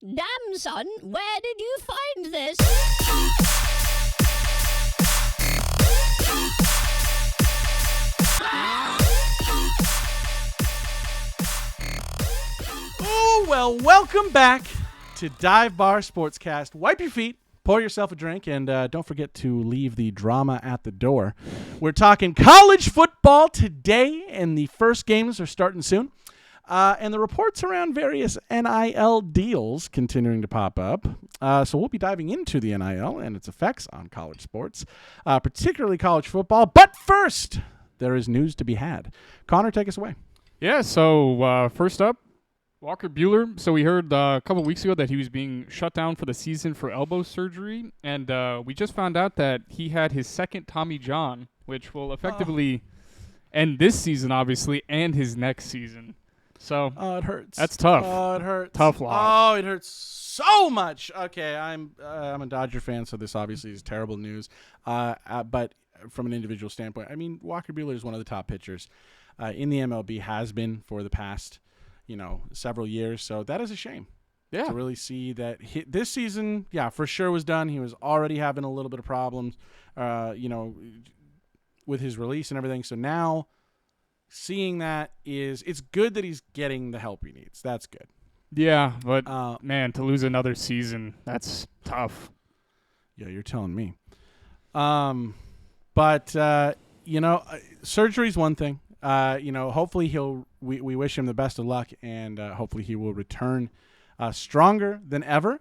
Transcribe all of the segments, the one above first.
Damn, son, where did you find this? Oh, well, welcome back to Dive Bar Sportscast. Wipe your feet, pour yourself a drink, and don't forget to leave the drama at the door. We're talking college football today, and the first games are starting soon. And the reports around various NIL deals continuing to pop up. So we'll be diving into the NIL and its effects on college sports, particularly college football. But first, there is news to be had. Connor, take us away. Yeah, so first up, Walker Buehler. So we heard a couple weeks ago that he was being shut down for the season for elbow surgery. And we just found out that he had his second Tommy John, which will effectively end this season, obviously, and his next season. So it hurts. That's tough. Oh, it hurts. Tough loss. Oh, it hurts so much. Okay, I'm a Dodger fan, so this obviously is terrible news. But from an individual standpoint, I mean, Walker Buehler is one of the top pitchers in the MLB, has been for the past, several years. So that is a shame. Yeah. To really see that this season, for sure was done. He was already having a little bit of problems, with his release and everything. So now, seeing that it's good that he's getting the help he needs. That's good. Yeah, but man, to lose another season, that's tough. Yeah, you're telling me. But surgery's one thing. Hopefully we wish him the best of luck, and hopefully he will return stronger than ever.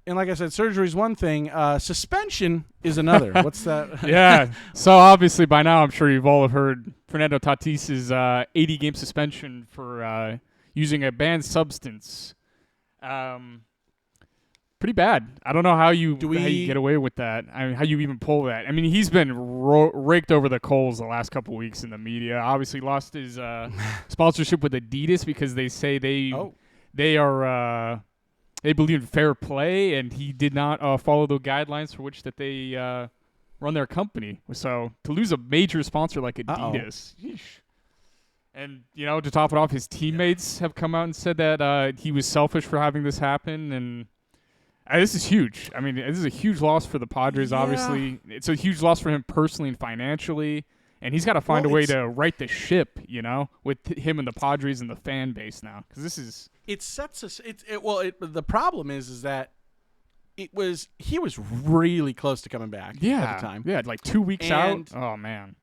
And like I said, surgery is one thing. Suspension is another. What's that? Yeah. So obviously by now I'm sure you've all have heard Fernando Tatis' 80-game suspension for using a banned substance. Pretty bad. I don't know how you get away with that. I mean, how you even pull that. I mean, he's been raked over the coals the last couple of weeks in the media. Obviously lost his sponsorship with Adidas because they say they are they believe in fair play, and he did not follow the guidelines for which that they run their company. So to lose a major sponsor like Adidas, and to top it off, his teammates have come out and said that he was selfish for having this happen, and this is huge. I mean, this is a huge loss for the Padres. Obviously, it's a huge loss for him personally and financially. And he's got to find a way to right the ship, with him and the Padres and the fan base now, because this is. It sets us. The problem is that he was really close to coming back. At the time. Yeah, like 2 weeks out. Oh man.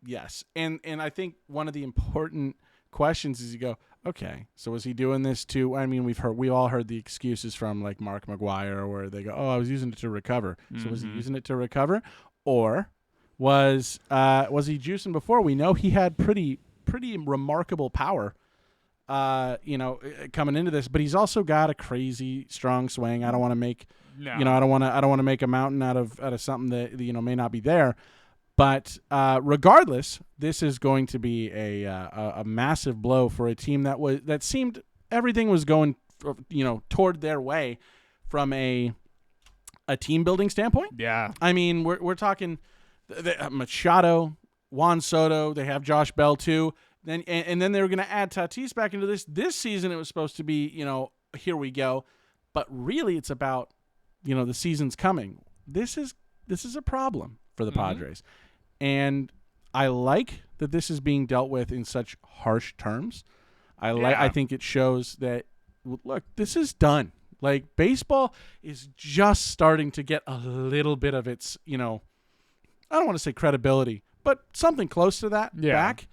Yes, and I think one of the important questions is you go, okay, so was he doing this too? I mean, we all heard the excuses from like Mark McGuire where they go, oh, I was using it to recover. Mm-hmm. So was he using it to recover, or was he juicing before? We know he had pretty remarkable power, coming into this, but he's also got a crazy strong swing. I don't want to make, I don't want to make a mountain out of something that may not be there. But regardless, this is going to be a massive blow for a team that seemed everything was going toward their way from a team building standpoint. Yeah, I mean we're talking. Machado, Juan Soto, they have Josh Bell too. Then and then they were going to add Tatis back into this. This season it was supposed to be, here we go. But really it's about, the season's coming. This is a problem for the Padres. And I like that this is being dealt with in such harsh terms. I think it shows that, look, this is done. Like, baseball is just starting to get a little bit of its, I don't want to say credibility, but something close to that back,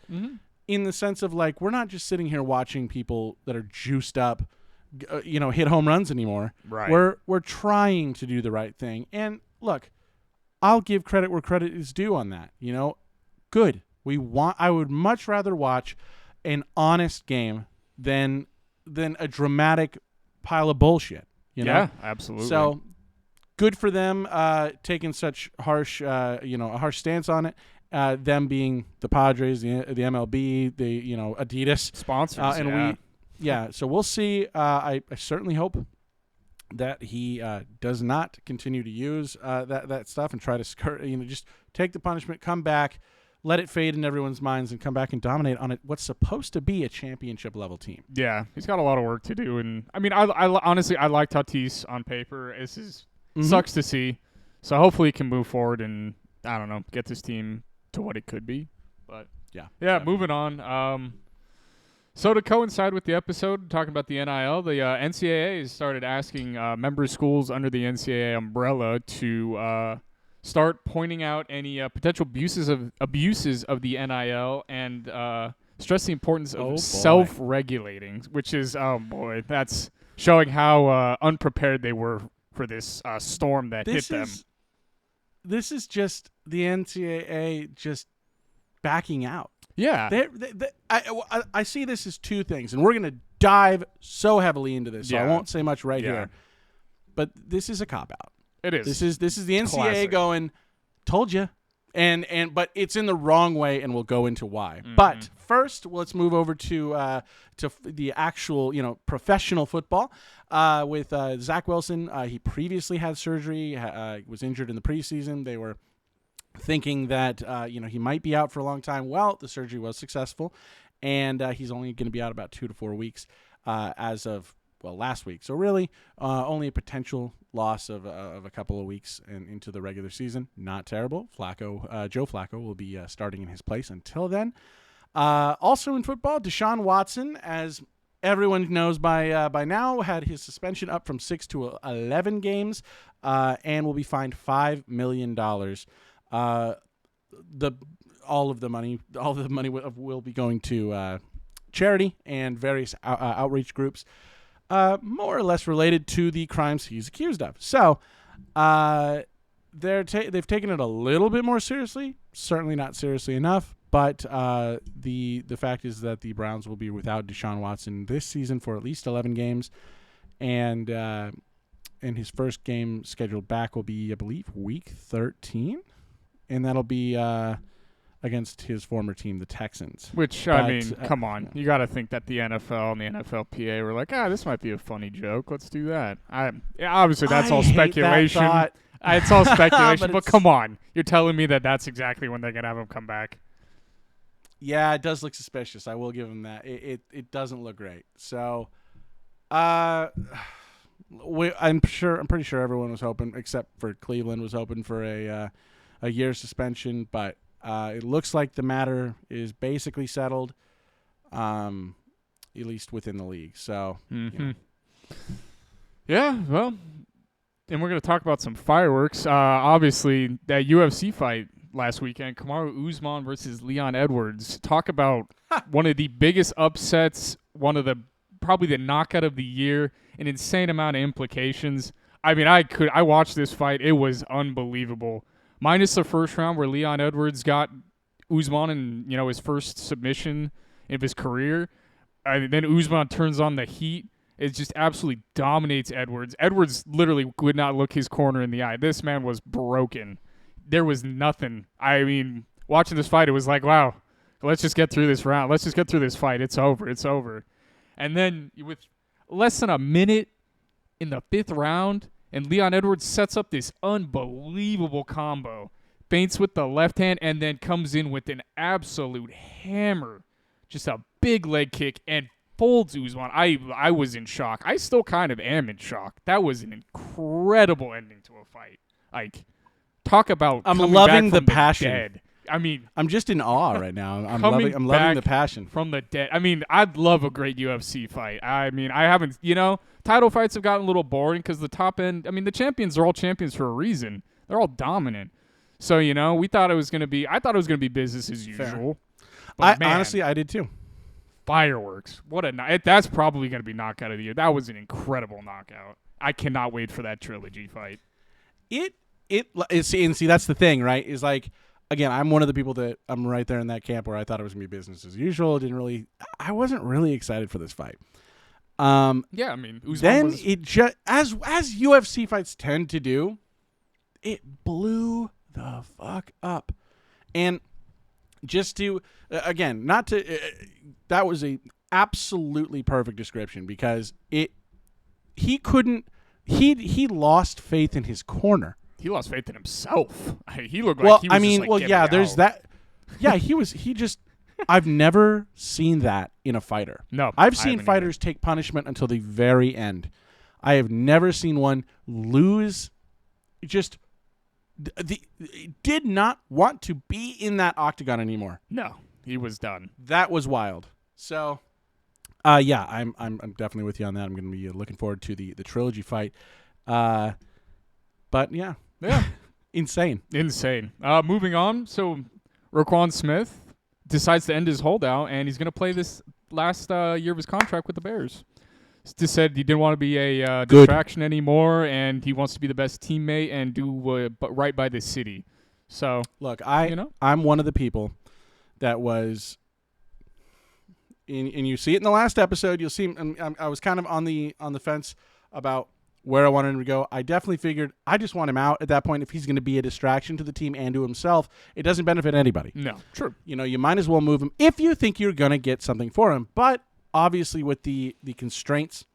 in the sense of, like, we're not just sitting here watching people that are juiced up, hit home runs anymore. Right. We're trying to do the right thing. And look, I'll give credit where credit is due on that. Good. I would much rather watch an honest game than a dramatic pile of bullshit. Yeah, absolutely. So good for them taking such harsh, a harsh stance on it. Them being the Padres, the MLB, the Adidas sponsors, So we'll see. I certainly hope that he does not continue to use that stuff and try to skirt. Just take the punishment, come back, let it fade in everyone's minds and come back and dominate on what's supposed to be a championship level team. Yeah, he's got a lot of work to do, and I mean, I honestly I like Tatis on paper. This is sucks to see, so hopefully he can move forward and I don't know, get this team to what it could be. But yeah, definitely. Moving on. So to coincide with the episode talking about the NIL, the NCAA has started asking member schools under the NCAA umbrella to start pointing out any potential abuses of the NIL and stress the importance of self-regulating, which is, that's showing how unprepared they were for this storm that hit them. This is just the NCAA just backing out. Yeah. I see this as two things, and we're going to dive so heavily into this, so I won't say much here. But this is a cop-out. It is. This is the NCAA Classic. going, told you. But it's in the wrong way, and we'll go into why. But first, let's move over to the actual, professional football with Zach Wilson. He previously had surgery, was injured in the preseason. They were thinking that he might be out for a long time. Well, the surgery was successful, and he's only going to be out about 2 to 4 weeks as of last week. So really, only a potential loss of a couple of weeks into the regular season. Not terrible. Joe Flacco will be starting in his place until then. Also in football, Deshaun Watson, as everyone knows by now, had his suspension up from 6 to 11 games, and will be fined $5 million. All of the money will be going to charity and various outreach groups, more or less related to the crimes he's accused of. So, they've taken it a little bit more seriously. Certainly not seriously enough, but the fact is that the Browns will be without Deshaun Watson this season for at least 11 games, and his first game scheduled back will be, I believe, week 13. And that'll be against his former team, the Texans. Which, I mean, come on. You got to think that the NFL and the NFLPA were like, this might be a funny joke. Let's do that. Obviously, that's all speculation. It's all speculation, but come on. You're telling me that that's exactly when they're going to have him come back? Yeah, it does look suspicious. I will give him that. It doesn't look great. So, I'm pretty sure everyone was hoping, except for Cleveland, was hoping for a year suspension, but it looks like the matter is basically settled, at least within the league. So, yeah, well, and we're going to talk about some fireworks. Obviously, that UFC fight last weekend, Kamaru Usman versus Leon Edwards. Talk about one of the biggest upsets, probably the knockout of the year, an insane amount of implications. I mean, I watched this fight. It was unbelievable. Minus the first round where Leon Edwards got Usman in, his first submission of his career. Then Usman turns on the heat. It just absolutely dominates Edwards. Edwards literally would not look his corner in the eye. This man was broken. There was nothing. I mean, watching this fight, it was like, wow, let's just get through this round. Let's just get through this fight. It's over. It's over. And then with less than a minute in the 5th round, and Leon Edwards sets up this unbelievable combo. Feints with the left hand and then comes in with an absolute hammer. Just a big leg kick and folds Usman. I was in shock. I still kind of am in shock. That was an incredible ending to a fight. Like, talk about I'm loving the passion. Dead. I mean, I'm just in awe right now. I'm loving the passion from the dead. I mean, I'd love a great UFC fight. I mean, I haven't, title fights have gotten a little boring because the top end, I mean, the champions are all champions for a reason. They're all dominant. So, I thought it was going to be business as usual. Honestly, I did too. Fireworks. What a night. That's probably going to be knockout of the year. That was an incredible knockout. I cannot wait for that trilogy fight. See, that's the thing, right? Is like, again, I'm one of the people that I'm right there in that camp where I thought it was going to be business as usual. I wasn't really excited for this fight. Yeah, I mean, Usman it just as UFC fights tend to do, it blew the fuck up. And just to again, not to that was a absolutely perfect description because he lost faith in his corner. He lost faith in himself. He looked like he was there's that. Yeah, I've never seen that in a fighter. No. I've seen fighters take punishment until the very end. I have never seen one lose. Just did not want to be in that octagon anymore. No, he was done. That was wild. So, yeah, I'm definitely with you on that. I'm going to be looking forward to the trilogy fight. But yeah, insane. Moving on. So, Roquan Smith decides to end his holdout, and he's going to play this last year of his contract with the Bears. Just said he didn't want to be a distraction anymore, and he wants to be the best teammate and do right by the city. So look, I'm one of the people that was, and you see it in the last episode. You'll see I was kind of on the fence about where I wanted him to go. I definitely figured I just want him out at that point. If he's going to be a distraction to the team and to himself, it doesn't benefit anybody. No, true. You might as well move him if you think you're going to get something for him, but. Obviously, with the constraints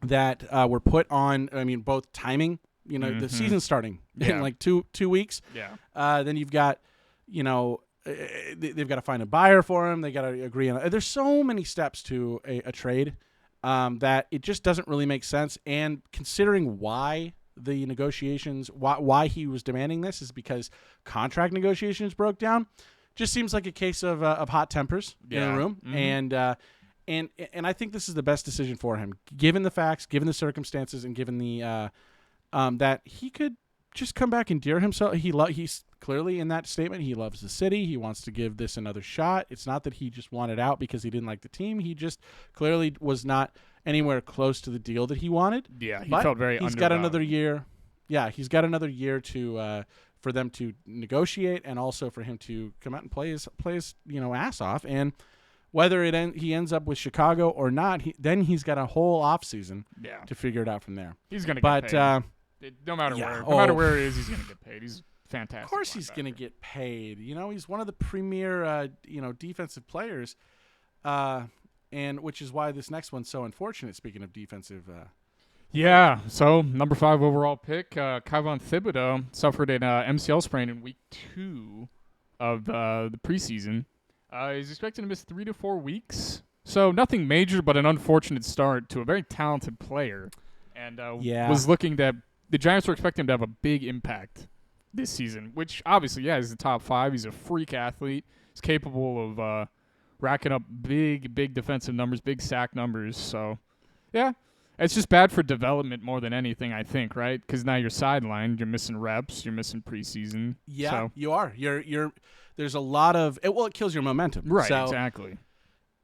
that were put on, both timing, the season's starting in like two weeks. Yeah. Then you've got, they've got to find a buyer for him. They got to agree on. There's so many steps to a trade that it just doesn't really make sense. And considering why the negotiations, why he was demanding this, is because contract negotiations broke down. Just seems like a case of hot tempers in a room, And I think this is the best decision for him, given the facts, given the circumstances, and given the that he could just come back and endear himself. He's clearly in that statement. He loves the city. He wants to give this another shot. It's not that he just wanted out because he didn't like the team. He just clearly was not anywhere close to the deal that he wanted. Yeah, he felt very. He's got another year. Yeah, he's got another year to for them to negotiate, and also for him to come out and play his ass off. And whether he ends up with Chicago or not, then he's got a whole offseason to figure it out from there. He's going to get paid. No matter where. No matter where he is, he's going to get paid. He's fantastic. Of course he's going to get paid. He's one of the premier, defensive players, and which is why this next one's so unfortunate, speaking of defensive. Yeah, so number 5 overall pick, Kayvon Thibodeau, suffered an MCL sprain in week 2 of the preseason. He's expected to miss 3 to 4 weeks. So nothing major, but an unfortunate start to a very talented player. And was looking that the Giants were expecting him to have a big impact this season, which obviously, he's the top 5. He's a freak athlete. He's capable of racking up big defensive numbers, big sack numbers. So, it's just bad for development more than anything, I think, right? Because now you're sidelined. You're missing reps. You're missing preseason. Yeah, so. You are. There's a lot of it kills your momentum. Right, so exactly.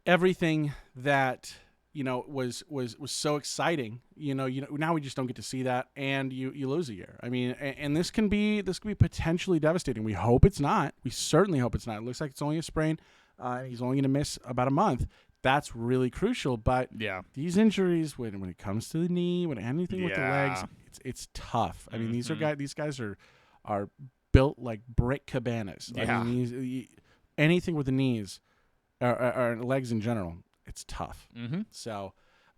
Everything that was so exciting. Now we just don't get to see that, and you lose a year. And this can be potentially devastating. We hope it's not. We certainly hope it's not. It looks like it's only a sprain. He's only going to miss about a month. That's really crucial. But these injuries, when it comes to the knee, when anything with the legs, it's tough. These guys are built like brick cabanas. Yeah. Anything with the knees or legs in general, it's tough. Mm-hmm. So,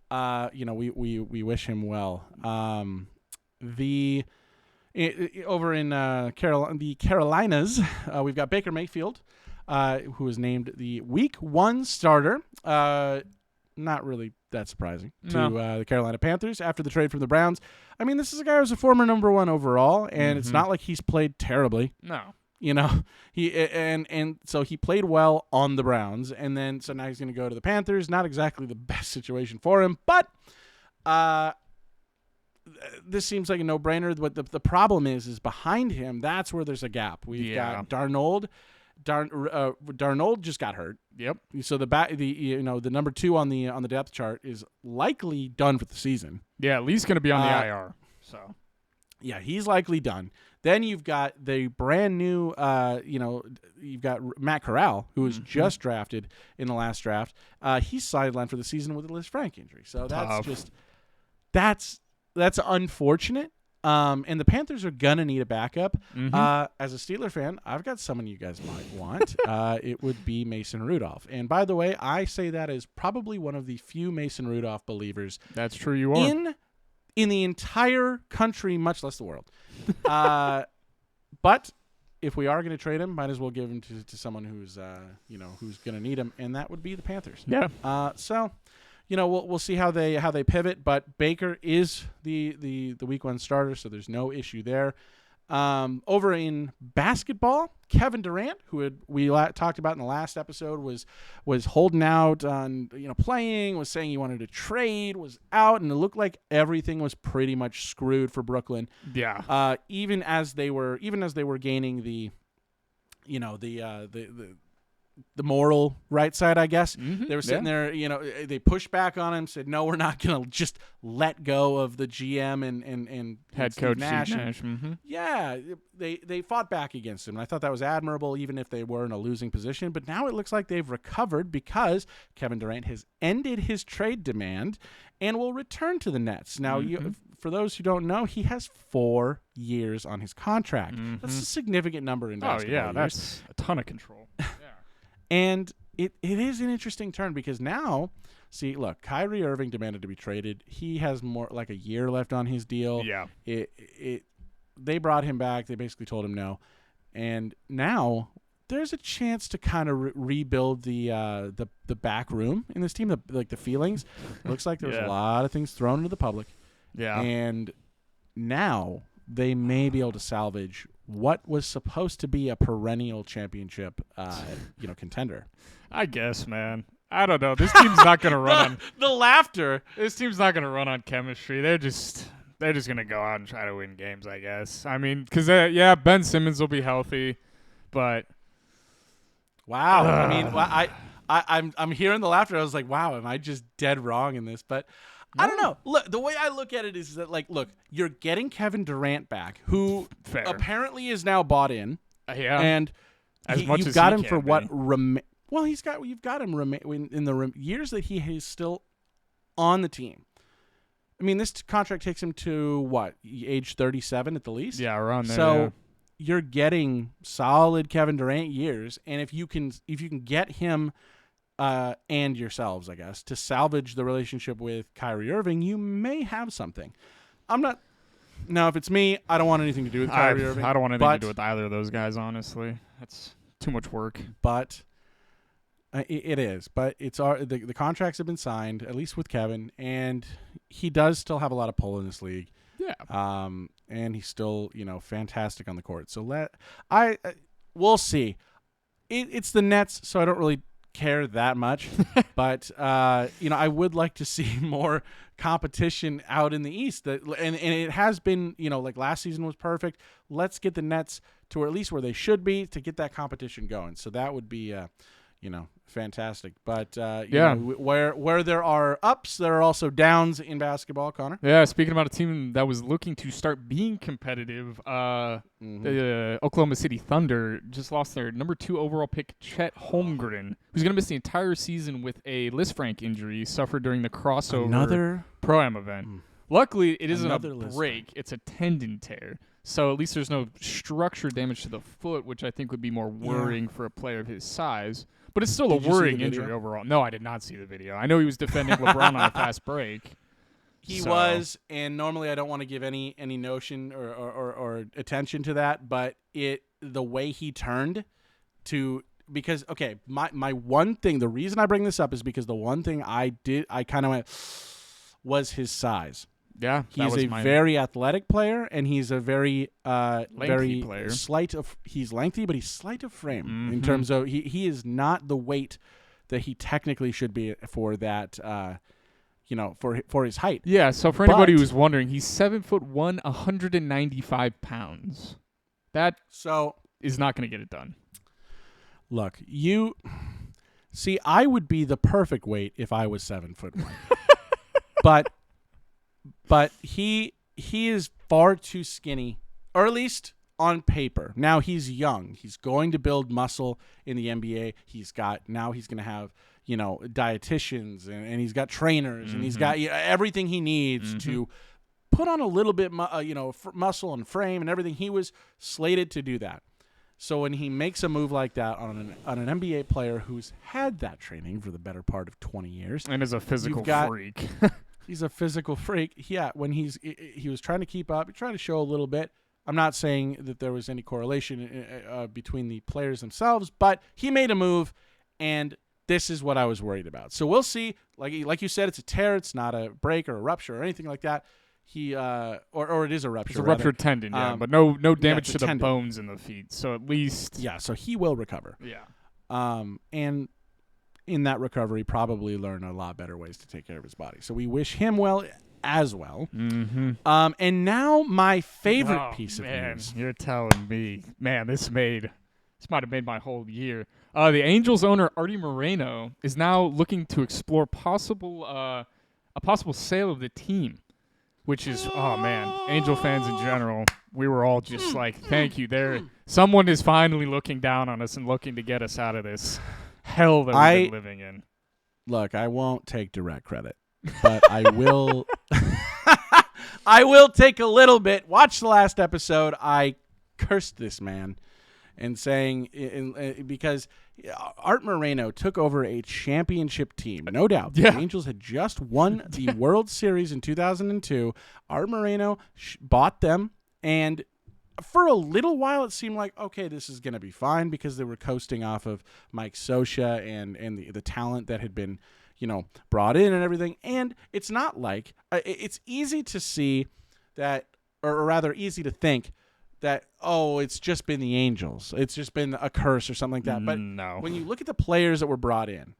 we wish him well. Over in the Carolinas, we've got Baker Mayfield, who was named the Week 1 starter. Not really that surprising to the Carolina Panthers after the trade from the Browns. This is a guy who's a former number 1 overall, and it's not like he's played terribly. No. So he played well on the Browns, and then so now he's going to go to the Panthers. Not exactly the best situation for him, but this seems like a no-brainer. What the problem is behind him. That's where there's a gap. We've got Darnold. Darnold just got hurt. Yep. So the number 2 on the depth chart is likely done for the season. Yeah, at least going to be on the IR. So. Yeah, he's likely done. Then you've got the brand new, you've got Matt Corral, who was just drafted in the last draft. He's sidelined for the season with a Liz Frank injury. So that's unfortunate. And the Panthers are gonna need a backup. As a Steeler fan, I've got someone you guys might want. It would be Mason Rudolph. And by the way, I say that as probably one of the few Mason Rudolph believers. That's true. You are in the entire country, much less the world. But if we are going to trade him, might as well give him to someone who's who's going to need him, and that would be the Panthers. Yeah. So, we'll see how they pivot, but Baker is the week 1 starter, so there's no issue there. Over in basketball, Kevin Durant, who we talked about in the last episode, was holding out on playing, was saying he wanted to trade, was out, and it looked like everything was pretty much screwed for Brooklyn. Yeah. Even as they were gaining the moral right side, I guess. Mm-hmm. They were sitting there, they pushed back on him, said, no, we're not going to just let go of the GM and head Steve coach Nash. Steve Nash. Mm-hmm. Yeah, they fought back against him. And I thought that was admirable, even if they were in a losing position. But now it looks like they've recovered because Kevin Durant has ended his trade demand and will return to the Nets. Now, for those who don't know, he has 4 years on his contract. Mm-hmm. That's a significant number in basketball. Oh, yeah, that's a ton of control. Yeah. And it is an interesting turn because now, see, look, Kyrie Irving demanded to be traded. He has more like a year left on his deal. Yeah. They brought him back. They basically told him no. And now there's a chance to kind of rebuild the back room in this team, the feelings. It looks like there's a lot of things thrown into the public. Yeah. And now they may be able to salvage what was supposed to be a perennial championship, contender. I guess, man. I don't know. This team's not going to run on the laughter. This team's not going to run on chemistry. They're just going to go out and try to win games, I guess. I mean, because Ben Simmons will be healthy, but wow. I mean, I'm hearing the laughter. I was like, wow, am I just dead wrong in this? But I don't know. Look, the way I look at it is that, look, you're getting Kevin Durant back, who apparently is now bought in. Yeah. And you've got him for what? You've got him in the years that he is still on the team. I mean, this contract takes him to what, age 37 at the least? Yeah, around there. So you're getting solid Kevin Durant years, and if you can get him. And yourselves, I guess, to salvage the relationship with Kyrie Irving, you may have something. Now, if it's me, I don't want anything to do with Kyrie Irving. I don't want anything to do with either of those guys, honestly. That's too much work. But it is. But the contracts have been signed, at least with Kevin, and he does still have a lot of pull in this league. Yeah. And he's still, fantastic on the court. So we'll see. It's the Nets, so I don't really care that much, but I would like to see more competition out in the East. And it has been, like last season was perfect. Let's get the Nets to at least where they should be to get that competition going. So that would be fantastic. But where there are ups, there are also downs in basketball, Connor. Yeah, speaking about a team that was looking to start being competitive, the Oklahoma City Thunder just lost their number 2 overall pick, Chet Holmgren, who's going to miss the entire season with a Lisfranc injury suffered during the crossover Pro-Am event. Luckily, it isn't a break. It's a tendon tear. So at least there's no structure damage to the foot, which I think would be more worrying for a player of his size. But it's still a worrying injury overall. No, I did not see the video. I know he was defending LeBron on a fast break. He was, and normally I don't want to give any notion or attention to that, but the way he turned to because my one thing, the reason I bring this up is because the one thing I kind of went was his size. Yeah, he's a very athletic player, and he's a very lengthy player. He's lengthy, but he's slight of frame in terms of he is not the weight that he technically should be for that. For his height. Yeah. So for anybody who's wondering, he's 7'1", 195 pounds. That is not going to get it done. Look, I would be the perfect weight if I was 7'1", but he is far too skinny, or at least on paper. Now he's young. He's going to build muscle in the NBA. He's going to have, dietitians and he's got trainers and he's got everything he needs to put on a little bit, muscle and frame and everything. He was slated to do that. So when he makes a move like that on an NBA player who's had that training for the better part of 20 years and is a physical freak. He's a physical freak. Yeah, when he was trying to keep up, he tried to show a little bit. I'm not saying that there was any correlation between the players themselves, but he made a move, and this is what I was worried about. So we'll see. Like you said, it's a tear. It's not a break or a rupture or anything like that. He or it is a rupture. It's a ruptured tendon, but no damage to the tendon. bones in the feet. So at least so he will recover. Yeah. And in that recovery, probably learn a lot better ways to take care of his body. So we wish him well as well. Mm-hmm. And now my favorite piece of news. You're telling me, man, this might have made my whole year. The Angels owner Artie Moreno is now looking to explore a possible sale of the team, which is Angel fans in general. We were all just like, thank you. Someone is finally looking down on us and looking to get us out of this hell that we've been living in. Look, I won't take direct credit, but I will. I will take a little bit. Watch the last episode. I cursed this man and saying because Art Moreno took over a championship team, no doubt. Yeah. The Angels had just won the World Series in 2002. Art Moreno bought them, and for a little while it seemed like, okay, this is going to be fine because they were coasting off of Mike Scioscia and the talent that had been, brought in and everything. And it's not like it's easy to see that, or rather easy to think that, it's just been the Angels. It's just been a curse or something like that. But no. When you look at the players that were brought in,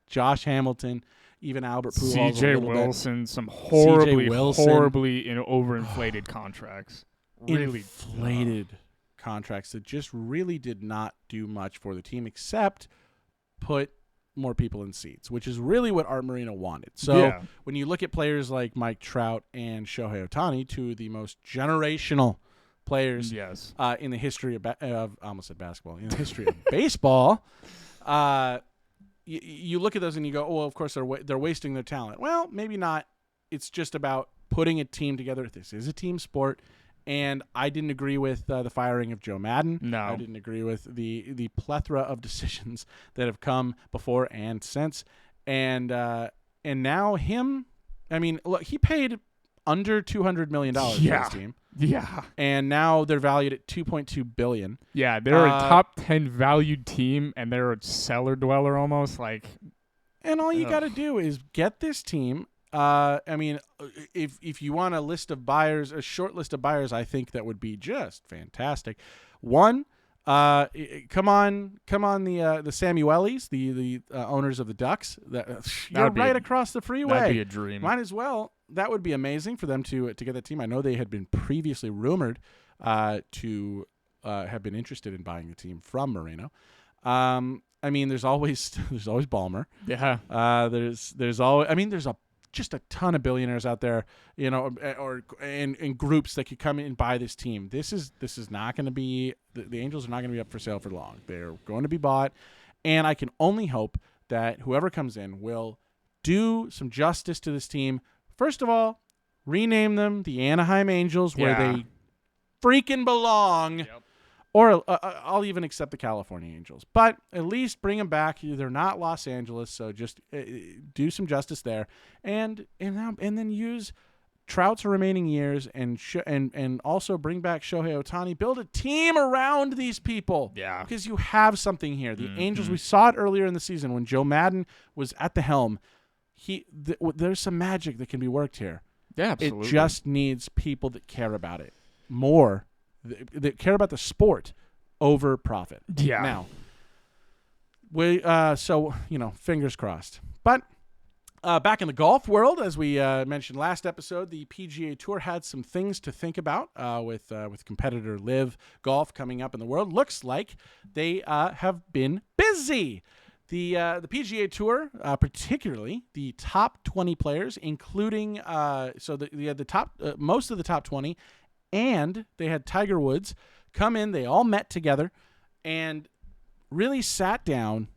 Josh Hamilton, even Albert Pujols, C.J. Wilson, some horribly overinflated contracts. Really inflated contracts that just really did not do much for the team except put more people in seats, which is really what Art Moreno wanted. So when you look at players like Mike Trout and Shohei Ohtani, two of the most generational players in the history of I almost said basketball, in the history of baseball, you look at those and you go, well, of course they're wasting their talent. Well, maybe not. It's just about putting a team together. This is a team sport. And I didn't agree with the firing of Joe Madden. No. I didn't agree with the plethora of decisions that have come before and since. And now him, I mean, look, he paid under $200 million for this team. Yeah. And now they're valued at $2.2 billion. Yeah, they're a top 10 valued team, and they're a cellar dweller almost. And all you got to do is get this team. I mean, if you want a short list of buyers, I think that would be just fantastic. One, come on, the Samuelis, the owners of the Ducks. You're right across the freeway. That'd be a dream. Might as well. That would be amazing for them to get that team. I know they had been previously rumored to have been interested in buying the team from Moreno. I mean, there's always Ballmer. Yeah. There's always. I mean, there's just a ton of billionaires out there, or in groups that could come in and buy this team. This is not going to be the Angels are not going to be up for sale for long. They're going to be bought, and I can only hope that whoever comes in will do some justice to this team. First of all, rename them the Anaheim Angels, where they freaking belong. Yep. Or I'll even accept the California Angels. But at least bring them back. They're not Los Angeles, so just do some justice there. And then use Trout's remaining years and also bring back Shohei Ohtani. Build a team around these people. Yeah. Because you have something here. The Angels, we saw it earlier in the season when Joe Madden was at the helm. There's some magic that can be worked here. Yeah, absolutely. It just needs people that care about it more. That care about the sport over profit. Yeah. Now, fingers crossed. But back in the golf world, as we mentioned last episode, the PGA Tour had some things to think about with competitor Live Golf coming up in the world. Looks like they have been busy. The PGA Tour, particularly the top 20 players, including the top most of the top 20. And they had Tiger Woods come in. They all met together and really sat down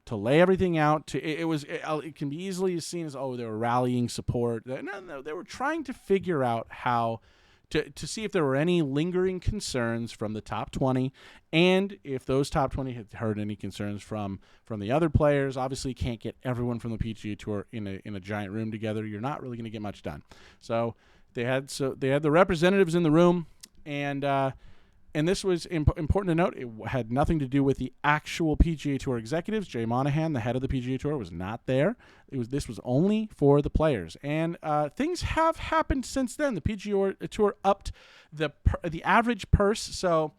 to lay everything out. It can be easily seen as, they were rallying support. No, they were trying to figure out how to see if there were any lingering concerns from the top 20, and if those top 20 had heard any concerns from the other players. Obviously, you can't get everyone from the PGA Tour in a giant room together. You're not really going to get much done. So They had the representatives in the room, and this was important to note. It had nothing to do with the actual PGA Tour executives. Jay Monahan, the head of the PGA Tour, was not there. This was only for the players, and things have happened since then. The PGA Tour upped the average purse, so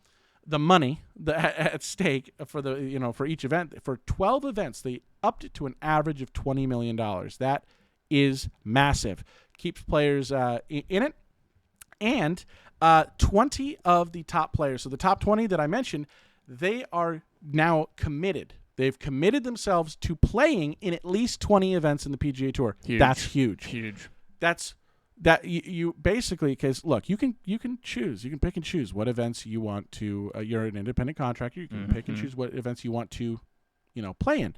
the money at stake for each event. For 12 events, they upped it to an average of $20 million. That is massive. Keeps players in it, and 20 of the top players, so the top 20 that I mentioned, they are now committed. They've committed themselves to playing in at least 20 events in the PGA Tour. Huge. That's huge. Huge. That you basically, because look, you can choose, you can pick and choose what events you want to. You're an independent contractor. You can pick and choose what events you want to, play in.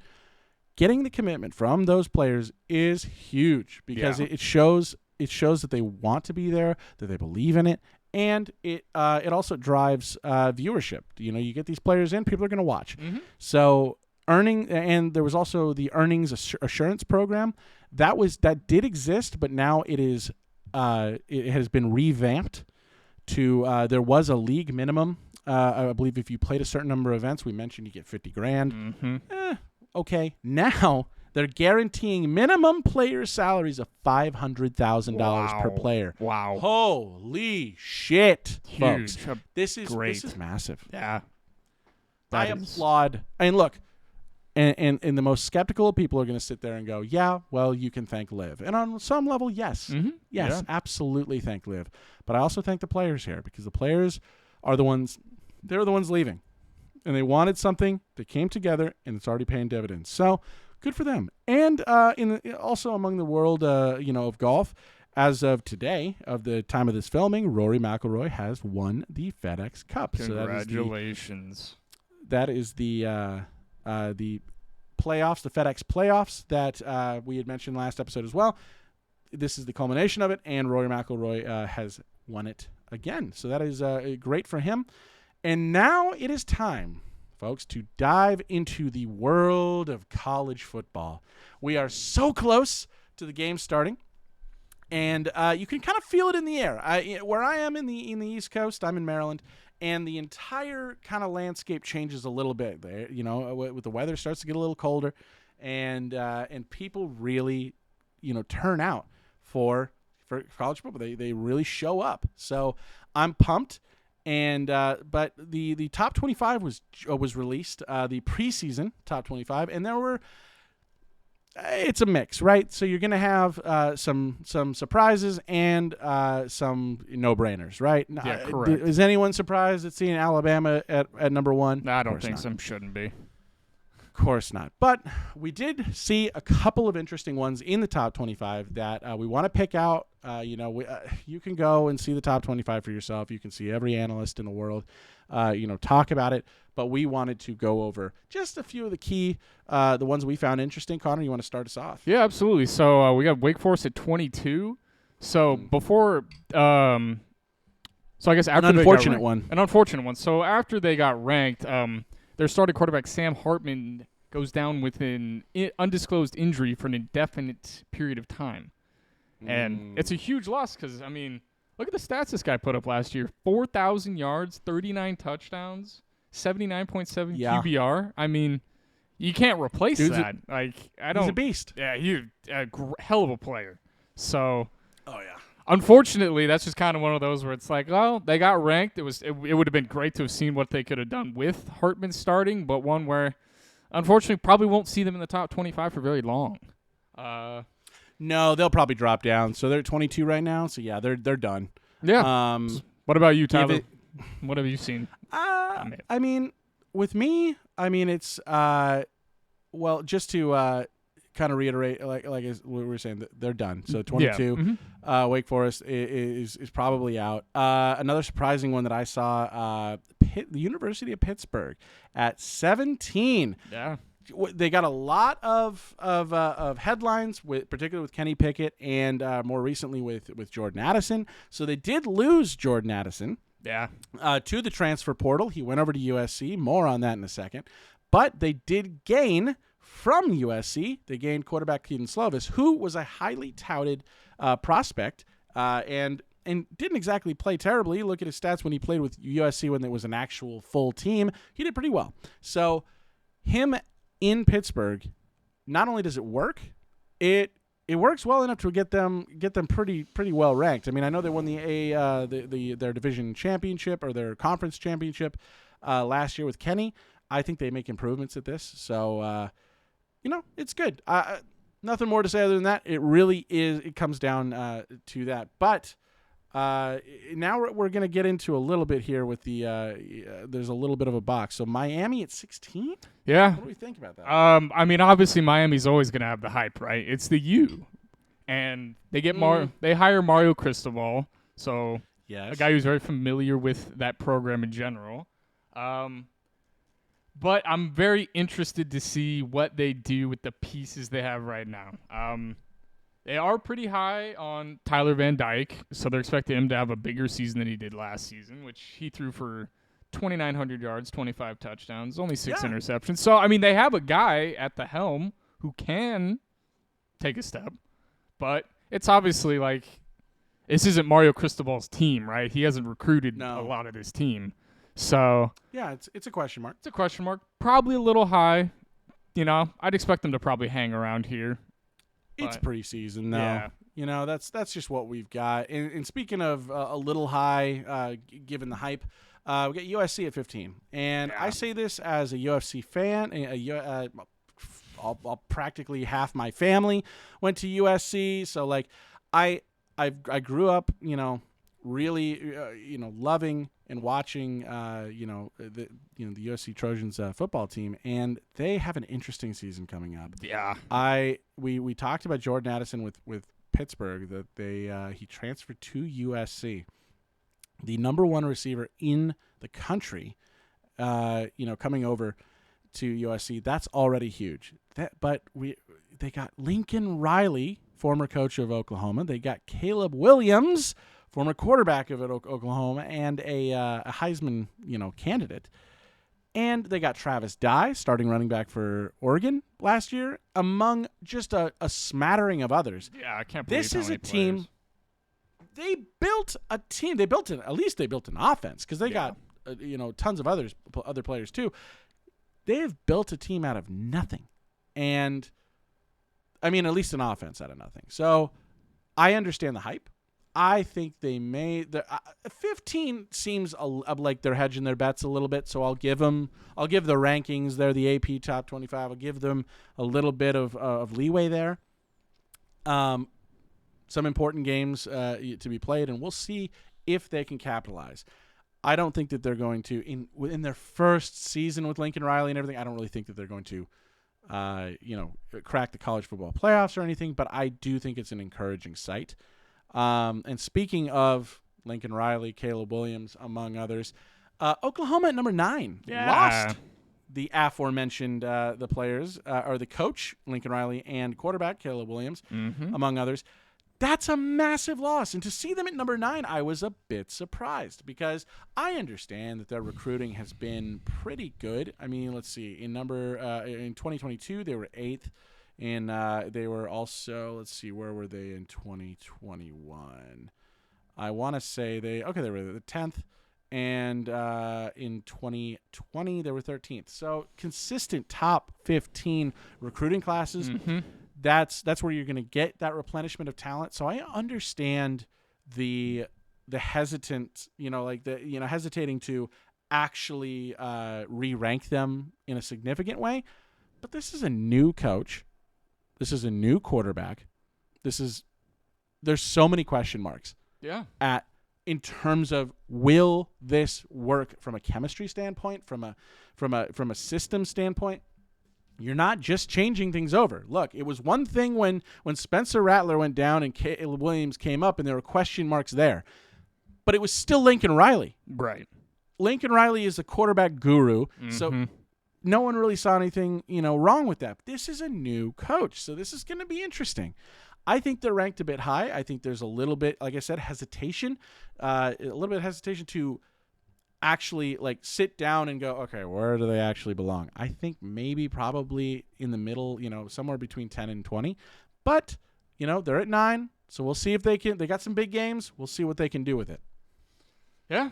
Getting the commitment from those players is huge because it shows that they want to be there, that they believe in it, and it also drives viewership. You get these players in, people are going to watch. So and there was also the earnings assurance program that did exist, but now it has been revamped to there was a league minimum. I believe if you played a certain number of events, we mentioned you get $50,000. Okay, now they're guaranteeing minimum player salaries of $500,000 per player. Wow. Holy shit, Huge. Folks. This is massive. Yeah. I applaud. And look, and the most skeptical of people are going to sit there and go, yeah, well, you can thank Liv. And on some level, yes. Yes, absolutely thank Liv. But I also thank the players here because the players are the ones leaving. And they wanted something, they came together, and it's already paying dividends. So, good for them. And also among the world, of golf, as of today, of the time of this filming, Rory McIlroy has won the FedEx Cup. Congratulations. So that is the playoffs, the FedEx playoffs that we had mentioned last episode as well. This is the culmination of it, and Rory McIlroy has won it again. So that is great for him. And now it is time, folks, to dive into the world of college football. We are so close to the game starting, and you can kind of feel it in the air. Where I am in the East Coast, I'm in Maryland, and the entire kind of landscape changes a little bit. There, with the weather starts to get a little colder, and people really, turn out for college football. They really show up. So I'm pumped. And but the top 25 was released, the preseason top 25, and it's a mix, right? So you're gonna have some surprises and some no-brainers, right? Yeah, correct. Is anyone surprised at seeing Alabama at number one? I don't think some shouldn't be. Of course not. But we did see a couple of interesting ones in the top 25 that we want to pick out. You can go and see the top 25 for yourself. You can see every analyst in the world, talk about it. But we wanted to go over just a few of the key, the ones we found interesting. Connor, you want to start us off? Yeah, absolutely. So we got Wake Forest at 22. So before, so I guess after an unfortunate one. So after they got ranked, their starting quarterback, Sam Hartman, goes down with an undisclosed injury for an indefinite period of time. And it's a huge loss because, look at the stats this guy put up last year. 4,000 yards, 39 touchdowns, 79.7 QBR. You can't replace that. He's a beast. Yeah, he's a hell of a player. So, oh yeah. Unfortunately, that's just kind of one of those where it's like, well, they got ranked. It would have been great to have seen what they could have done with Hartman starting, but one where, unfortunately, probably won't see them in the top 25 for very long. No, they'll probably drop down. So they're at 22 right now. So yeah, they're done. Yeah. What about you, Tyler? What have you seen? With me, it's just to kind of reiterate, like we were saying, they're done. So 22, Wake Forest is probably out. Another surprising one that I saw, the University of Pittsburgh at 17. Yeah. They got a lot of headlines, particularly with Kenny Pickett and more recently with Jordan Addison. So they did lose Jordan Addison. Yeah. To the transfer portal. He went over to USC. More on that in a second. But they did gain from USC. They gained quarterback Keaton Slovis, who was a highly touted prospect and didn't exactly play terribly. Look at his stats when he played with USC when it was an actual full team. He did pretty well. So him in Pittsburgh, not only does it work, it works well enough to get them pretty well ranked. I mean, I know they won their division championship or their conference championship last year with Kenny. I think they make improvements at this. So, it's good. Nothing more to say other than that. It really is. It comes down to that. But now we're going to get into a little bit here with the there's a little bit of a box. So Miami at 16? Yeah. What do we think about that? I mean, obviously Miami's always going to have the hype, right? It's the U. And they get they hire Mario Cristobal, so yes, a guy who's very familiar with that program in general. But I'm very interested to see what they do with the pieces they have right now. They are pretty high on Tyler Van Dyke, so they're expecting him to have a bigger season than he did last season, which he threw for 2,900 yards, 25 touchdowns, only 6 interceptions. So, I mean, they have a guy at the helm who can take a step, but it's obviously like this isn't Mario Cristobal's team, right? He hasn't recruited a lot of this team. So yeah, it's a question mark. It's a question mark. Probably a little high. I'd expect them to probably hang around here. It's preseason, though. Yeah. That's just what we've got. And speaking of a little high, given the hype, we got USC at 15. And I say this as a UFC fan. Practically half my family went to USC. So, like, I grew up, really, loving and watching, the USC Trojans football team, and they have an interesting season coming up. Yeah, we talked about Jordan Addison with Pittsburgh that he transferred to USC, the number one receiver in the country, coming over to USC. That's already huge. They got Lincoln Riley, former coach of Oklahoma. They got Caleb Williams, former quarterback of Oklahoma, and a Heisman, candidate. And they got Travis Dye, starting running back for Oregon last year, among just a smattering of others. Yeah, I can't believe this is a team. They built a team. They built at least they built an offense because they got tons of other players too. They have built a team out of nothing, and I mean at least an offense out of nothing. So I understand the hype. I think they may. 15 seems like they're hedging their bets a little bit, so I'll give the rankings. They're the AP top 25. I'll give them a little bit of leeway there. Some important games to be played, and we'll see if they can capitalize. I don't think that they're going to in their first season with Lincoln Riley and everything. I don't really think that they're going to, crack the college football playoffs or anything. But I do think it's an encouraging sight. And speaking of Lincoln Riley, Caleb Williams, among others, Oklahoma at number 9 lost the aforementioned the players or the coach Lincoln Riley and quarterback Caleb Williams, among others. That's a massive loss, and to see them at number 9, I was a bit surprised because I understand that their recruiting has been pretty good. I mean, let's see, in 2022 they were 8th. And they were also, let's see, where were they in 2021? I want to say they were the 10th. And in 2020, they were 13th. So consistent top 15 recruiting classes. Mm-hmm. That's where you're going to get that replenishment of talent. So I understand the hesitant, hesitating to actually re-rank them in a significant way. But this is a new coach. This is a new quarterback. There's so many question marks. Yeah. In terms of will this work from a chemistry standpoint, from a system standpoint. You're not just changing things over. Look, it was one thing when Spencer Rattler went down and Caleb Williams came up and there were question marks there. But it was still Lincoln Riley. Right. Lincoln Riley is a quarterback guru. Mm-hmm. So no one really saw anything, wrong with that. But this is a new coach, so this is going to be interesting. I think they're ranked a bit high. I think there's a little bit, like I said, hesitation, to actually sit down and go, okay, where do they actually belong? I think maybe probably in the middle, somewhere between 10 and 20. But, they're at 9, So we'll see if they can. They got some big games. We'll see what they can do with it. Yeah.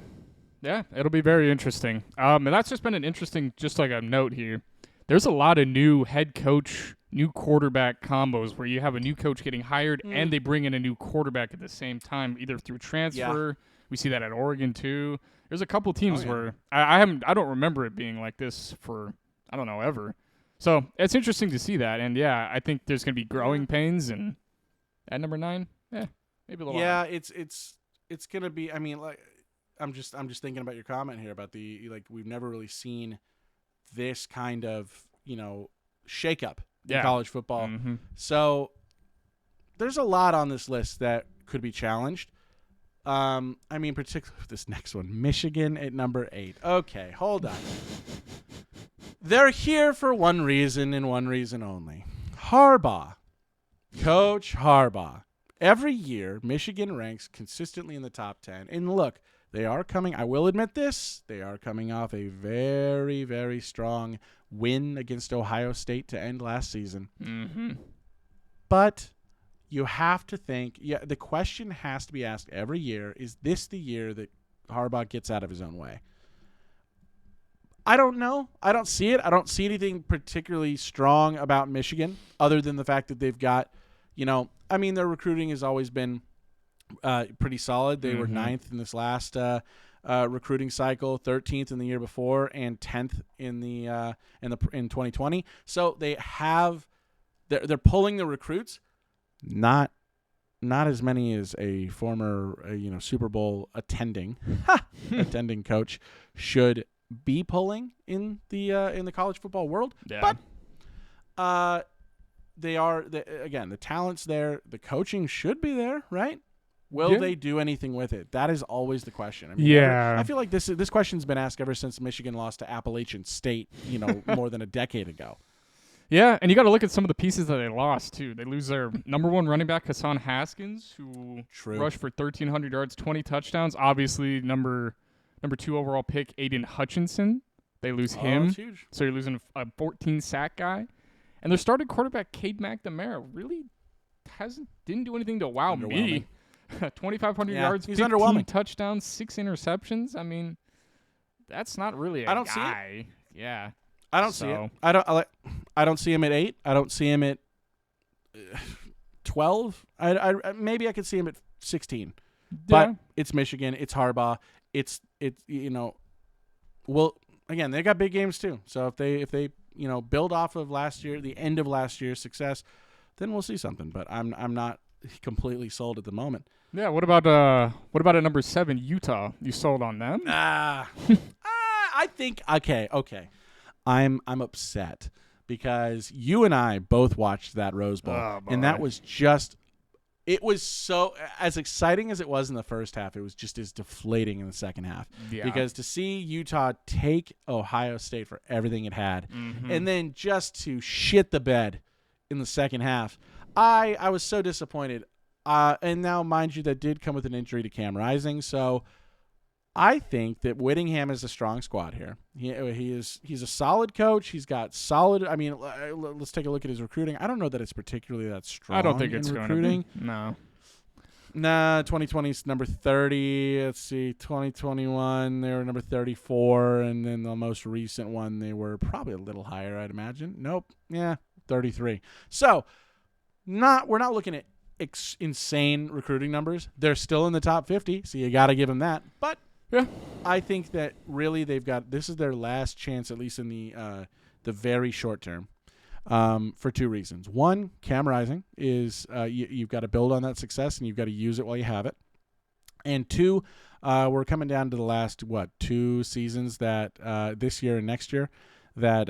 Yeah, it'll be very interesting. And that's just been an interesting, just like a note here. There's a lot of new head coach, new quarterback combos where you have a new coach getting hired and they bring in a new quarterback at the same time, either through transfer. Yeah. We see that at Oregon too. There's a couple teams where I don't remember it being like this for, I don't know, ever. So it's interesting to see that. And yeah, I think there's going to be growing pains. And at number 9, maybe a little. Yeah, it's going to be, I mean, like, I'm just thinking about your comment here about we've never really seen this kind of, shakeup in college football. Mm-hmm. So there's a lot on this list that could be challenged. I mean, particularly this next one, Michigan at number 8. Okay, hold on. They're here for one reason and one reason only. Harbaugh. Coach Harbaugh. Every year, Michigan ranks consistently in the top 10. And look, they are coming, I will admit this, they are coming off a very, very strong win against Ohio State to end last season. Mm-hmm. But you have to think, the question has to be asked every year, is this the year that Harbaugh gets out of his own way? I don't know. I don't see it. I don't see anything particularly strong about Michigan other than the fact that they've got, their recruiting has always been pretty solid. They were 9th in this last recruiting cycle, 13th in the year before, and 10th in 2020. So they're pulling the recruits, not as many as a former Super Bowl attending coach should be pulling in the college football world. Yeah. But again, the talent's there, the coaching should be there, right? Will they do anything with it? That is always the question. I mean, I feel like this question's been asked ever since Michigan lost to Appalachian State, more than a decade ago. Yeah, and you got to look at some of the pieces that they lost, too. They lose their number 1 running back, Hassan Haskins, who rushed for 1,300 yards, 20 touchdowns. Obviously, number 2 overall pick, Aiden Hutchinson. They lose him. That's huge. So you're losing a 14-sack guy. And their starting quarterback, Cade McNamara, really didn't do anything to wow me. 2,500 yards, 15 touchdowns, 6 interceptions. I mean, that's not really a guy. Yeah. I don't see it. I don't see him at 8. I don't see him at 12. Maybe I could see him at 16. But it's Michigan. It's Harbaugh. Well, again, they got big games too. So if they build off of the end of last year's success, then we'll see something. But I'm not completely sold at the moment. Yeah, what about at number 7, Utah? You sold on them? I think okay. I'm upset because you and I both watched that Rose Bowl, and that was it was so as exciting as it was in the first half. It was just as deflating in the second half because to see Utah take Ohio State for everything it had, and then just to shit the bed in the second half, I was so disappointed. And now, mind you, that did come with an injury to Cam Rising. So I think that Whittingham is a strong squad here. He's a solid coach. He's got solid. I mean, let's take a look at his recruiting. I don't know that it's particularly that strong. I don't think it's recruiting. No. Nah, 2020 is number 30. Let's see, 2021 they were number 34, and then the most recent one they were probably a little higher, I'd imagine. Nope. Yeah, 33. So we're not looking at insane recruiting numbers. They're still in the top 50, so you got to give them that. But yeah, I think that really this is their last chance, at least in the very short term, for 2 reasons. One, Cam Rising is you've got to build on that success, and you've got to use it while you have it. And 2, we're coming down to the last 2 seasons that this year and next year that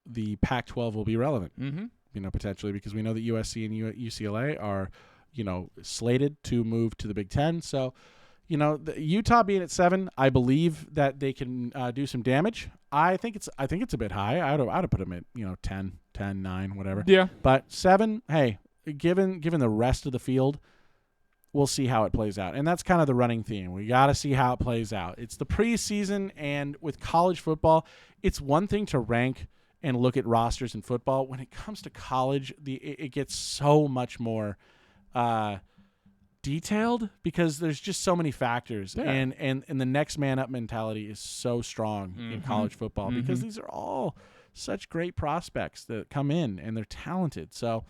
the Pac-12 will be relevant. Mm-hmm. Potentially, because we know that USC and UCLA are, slated to move to the Big Ten. So, the Utah being at 7, I believe that they can do some damage. I think it's a bit high. I'd have put them at 10, 9, whatever. Yeah. But 7, hey, given the rest of the field, we'll see how it plays out. And that's kind of the running theme. We got to see how it plays out. It's the preseason, and with college football, it's one thing to rank and look at rosters in football. When it comes to college, it gets so much more detailed because there's just so many factors, Yeah. and the next man up mentality is so strong in college football because these are all such great prospects that come in and they're talented. So,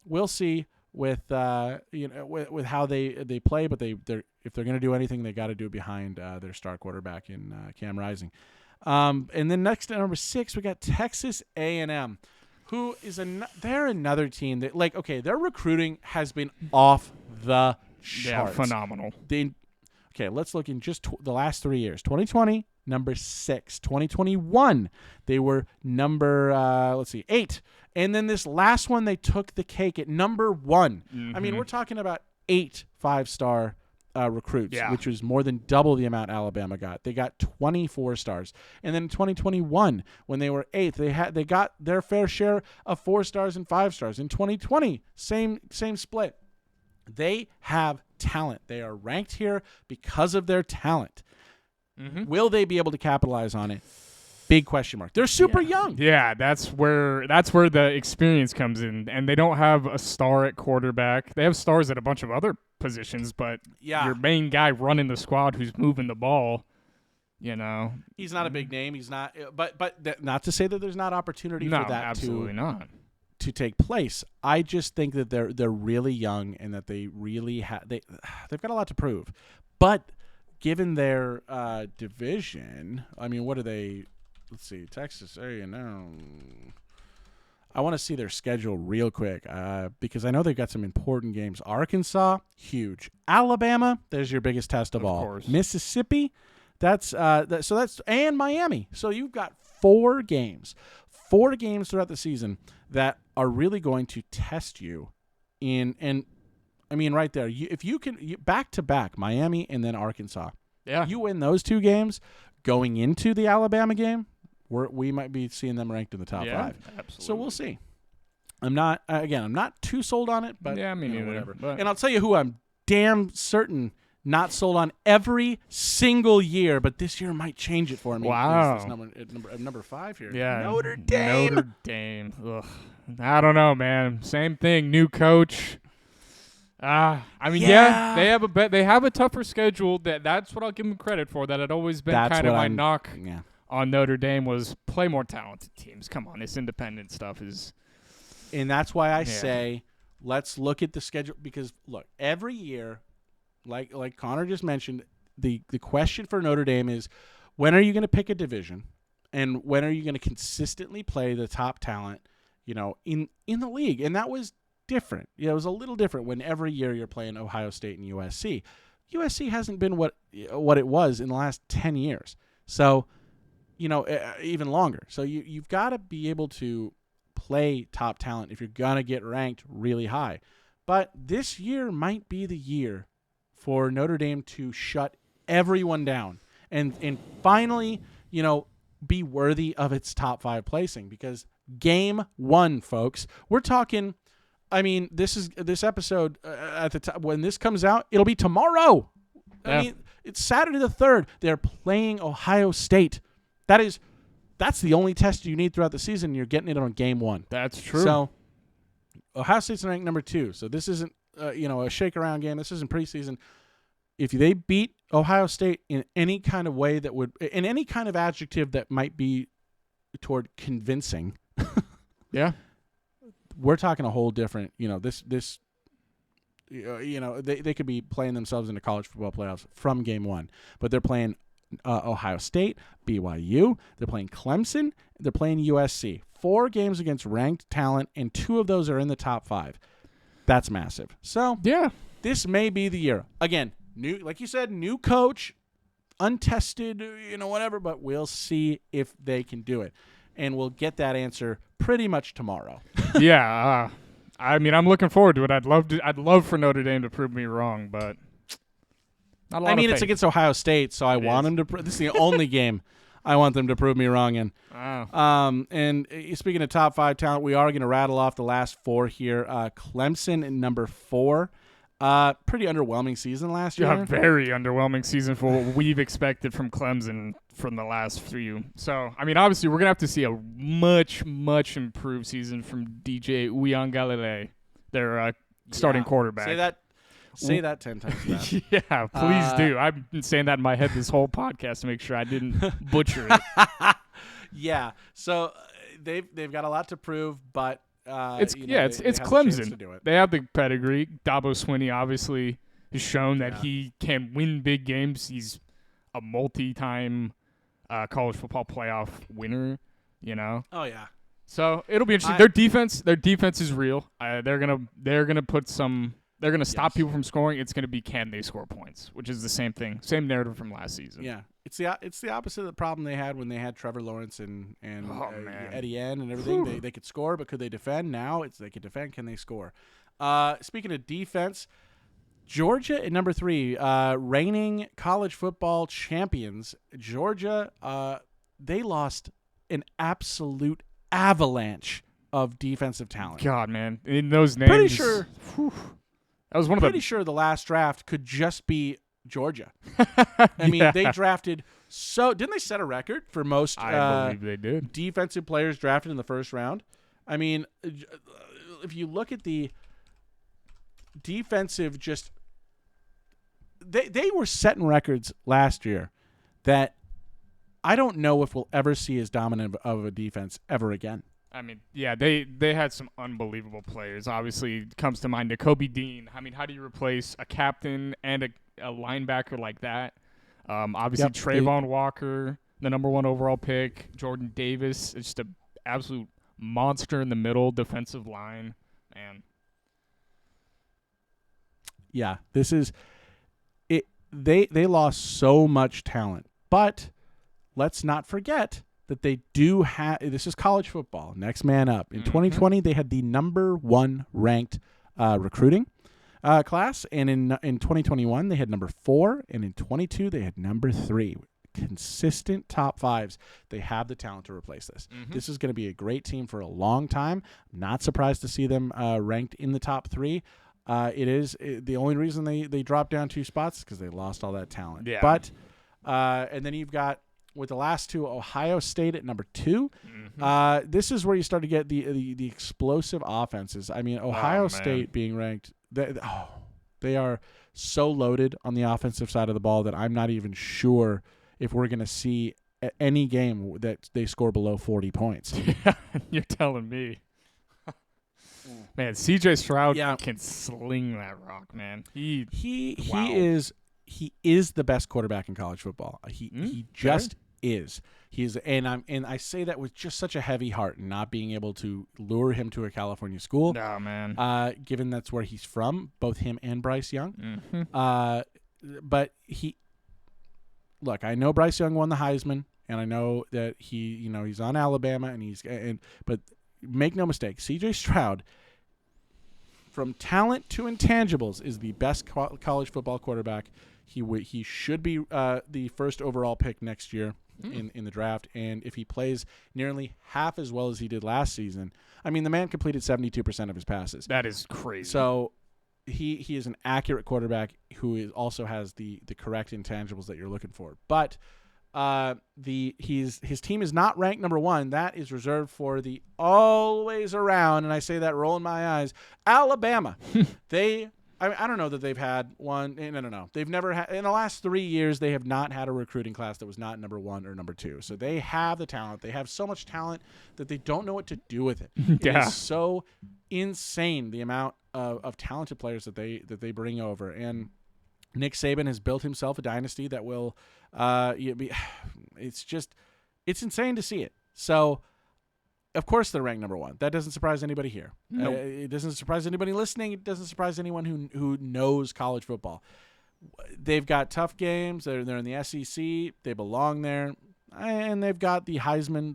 we'll see with with how they play, but they're if they're going to do anything, they got to do it behind their star quarterback in Cam Rising. And then next at number 6, we got Texas A&M, who is they're another team that their recruiting has been off the charts. Yeah, phenomenal. Okay, let's look in just the last 3 years. 2020, number 6. 2021, they were number 8. And then this last one, they took the cake at number 1. I mean, we're talking about 8 5-star recruits, which was more than double the amount Alabama got. They got 24 stars. And then in 2021, when they were 8th, they got their fair share of 4 stars and 5 stars. In 2020, same split. They have talent. They are ranked here because of their talent. Will they be able to capitalize on it? Big question mark. They're super young. Yeah, that's where the experience comes in. And they don't have a star at quarterback. They have stars at a bunch of other positions, but your main guy running the squad who's moving the ball, he's not a big name. He's not, but not to say that there's not opportunity for that absolutely not. To take place. I just think that they're really young and that they really they've got a lot to prove. But given their division, I mean, what are they? Let's see, Texas A&M. I want to see their schedule real quick because I know they've got some important games. Arkansas, huge. Alabama, there's your biggest test of all. Course. Mississippi, that's and Miami. So you've got 4 games throughout the season that are really going to test you and I mean right there. If you can back to back Miami and then Arkansas. Yeah. You win those 2 games going into the Alabama game, we might be seeing them ranked in the top 5. Absolutely. So we'll see. I'm not too sold on it, but me neither. Whatever. But and I'll tell you who I'm damn certain not sold on every single year, but this year might change it for me. Wow. Number 5 here. Yeah. Notre Dame. Ugh. I don't know, man. Same thing. New coach. I mean, they have a tougher schedule. That's what I'll give them credit for. That had always been kind of my knock on Notre Dame was play more talented teams. Come on, this independent stuff is. And that's why I say let's look at the schedule because look, every year, like Connor just mentioned, the question for Notre Dame is when are you going to pick a division, and when are you going to consistently play the top talent, in the league, and that was different. It was a little different when every year you're playing Ohio State and USC. USC hasn't been what it was in the last 10 years. So, even longer. So you've got to be able to play top talent if you're going to get ranked really high. But this year might be the year for Notre Dame to shut everyone down and finally, be worthy of its top 5 placing because game 1, folks, we're talking I mean, this episode at the time when this comes out, it'll be tomorrow. I mean, it's Saturday the 3rd. They're playing Ohio State. That's the only test you need throughout the season. You're getting it on game 1. That's true. So Ohio State's ranked number 2. So this isn't a shake around game. This isn't preseason. If they beat Ohio State in any kind of way in any kind of adjective that might be toward convincing. Yeah. We're talking a whole different, they could be playing themselves into college football playoffs from game 1, but they're playing Ohio State, BYU, they're playing Clemson, they're playing USC. 4 games against ranked talent, and 2 of those are in the top 5. That's massive. So this may be the year. Again, new, like you said, new coach, untested, whatever, but we'll see if they can do it. And we'll get that answer pretty much tomorrow. I mean, I'm looking forward to it. I'd love for Notre Dame to prove me wrong, but not a lot of faith. It's against Ohio State, so I want them to. This is the only game I want them to prove me wrong in. Wow. And speaking of top 5 talent, we are going to rattle off the last 4 here. Clemson in number 4. Pretty underwhelming season last year. Yeah, very underwhelming season for what we've expected from Clemson from the last few. So, I mean, obviously, we're going to have to see a much, much improved season from DJ Uiagalelei, their starting quarterback. Say that 10 times fast. Yeah, please do. I've been saying that in my head this whole podcast to make sure I didn't butcher it. Yeah. So they've got a lot to prove, but it's they have Clemson. to do it. They have the pedigree. Dabo Swinney obviously has shown that he can win big games. He's a multi-time college football playoff winner. Oh yeah. So it'll be interesting. Their defense is real. They're gonna put some. They're going to stop people from scoring. It's going to be can they score points, which is the same thing, same narrative from last season. Yeah, it's the opposite of the problem they had when they had Trevor Lawrence and Eddie N and everything. They could score, but could they defend? Now it's they could defend. Can they score? Speaking of defense, Georgia at number 3, reigning college football champions. Georgia, they lost an absolute avalanche of defensive talent. God, man, in those names, pretty sure. That was pretty sure the last draft could just be Georgia. I mean, they drafted didn't they set a record for most I believe they did. defensive players drafted in the first round? I mean, if you look at the defensive they were setting records last year that I don't know if we'll ever see as dominant of a defense ever again. I mean, yeah, they had some unbelievable players. Obviously, comes to mind Nakobe Dean. I mean, how do you replace a captain and a linebacker like that? Obviously, Trayvon Walker, the number 1 overall pick. Jordan Davis, it's just an absolute monster in the middle defensive line. Man. Yeah, this is it. They lost so much talent, but let's not forget that they do have. This is college football. Next man up. In 2020, they had the number 1 ranked recruiting class, and in 2021 they had number 4, and in 22 they had number 3. Consistent top 5s. They have the talent to replace this. This is going to be a great team for a long time. I'm not surprised to see them ranked in the top 3. The only reason they dropped down 2 spots is because they lost all that talent. Yeah. But and then you've got, with the last 2, Ohio State at number 2. This is where you start to get the explosive offenses. I mean, Ohio State being ranked, they are so loaded on the offensive side of the ball that I'm not even sure if we're going to see any game that they score below 40 points. You're telling me. Man, CJ Stroud can sling that rock, man. He is the best quarterback in college football. He just is. I say that with just such a heavy heart, and not being able to lure him to a California school. No, man. Given that's where he's from, both him and Bryce Young. But look, I know Bryce Young won the Heisman, and I know that he's on Alabama, but make no mistake, CJ Stroud, from talent to intangibles, is the best college football quarterback. He should be the first overall pick next year in the draft, and if he plays nearly half as well as he did last season, I mean, the man completed 72% of his passes. That is crazy. So he is an accurate quarterback who also has the correct intangibles that you're looking for. But his team is not ranked number 1. That is reserved for the always around, and I say that rolling my eyes, Alabama. I don't know that they've had one. No. They've never had, in the last 3 years, they have not had a recruiting class that was not number 1 or number 2. So they have the talent. They have so much talent that they don't know what to do with it. It is so insane, the amount of talented players that they bring over. And Nick Saban has built himself a dynasty that will it's insane to see it. So of course they're ranked number 1. That doesn't surprise anybody here. Nope. It doesn't surprise anybody listening. It doesn't surprise anyone who knows college football. They've got tough games. They're in the SEC. They belong there, and they've got the Heisman,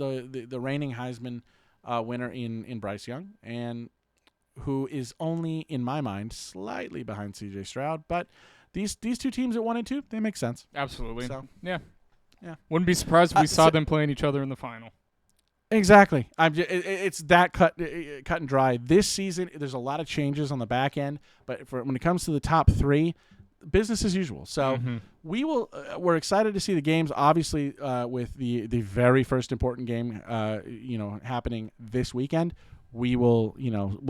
the reigning Heisman winner in Bryce Young, and who is only, in my mind, slightly behind C.J. Stroud. But these 2 teams at 1 and 2, they make sense. Absolutely. So yeah. Wouldn't be surprised if we saw them playing each other in the final. Exactly. It's that cut and dry. This season, there's a lot of changes on the back end, but when it comes to the top 3, business as usual. So we're excited to see the games. Obviously, with the very first important game, happening this weekend, we'll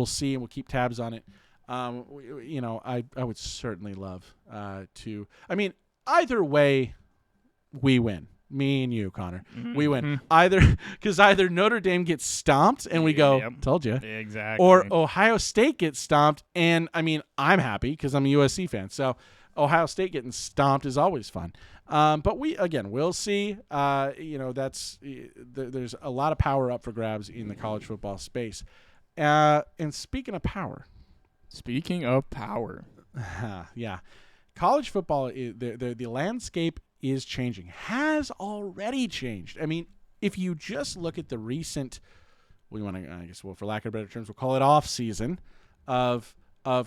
see and we'll keep tabs on it. I would certainly love to. I mean, either way, we win. Me and you, Connor, we win. Either Notre Dame gets stomped and we go, told you, exactly, or Ohio State gets stomped, and I mean, I'm happy because I'm a USC fan, so Ohio State getting stomped is always fun. But we'll see. There's a lot of power up for grabs in the college football space. And speaking of power, yeah, college football, the landscape is changing, has already changed. I mean, if you just look at the recent, for lack of better terms, we'll call it off season of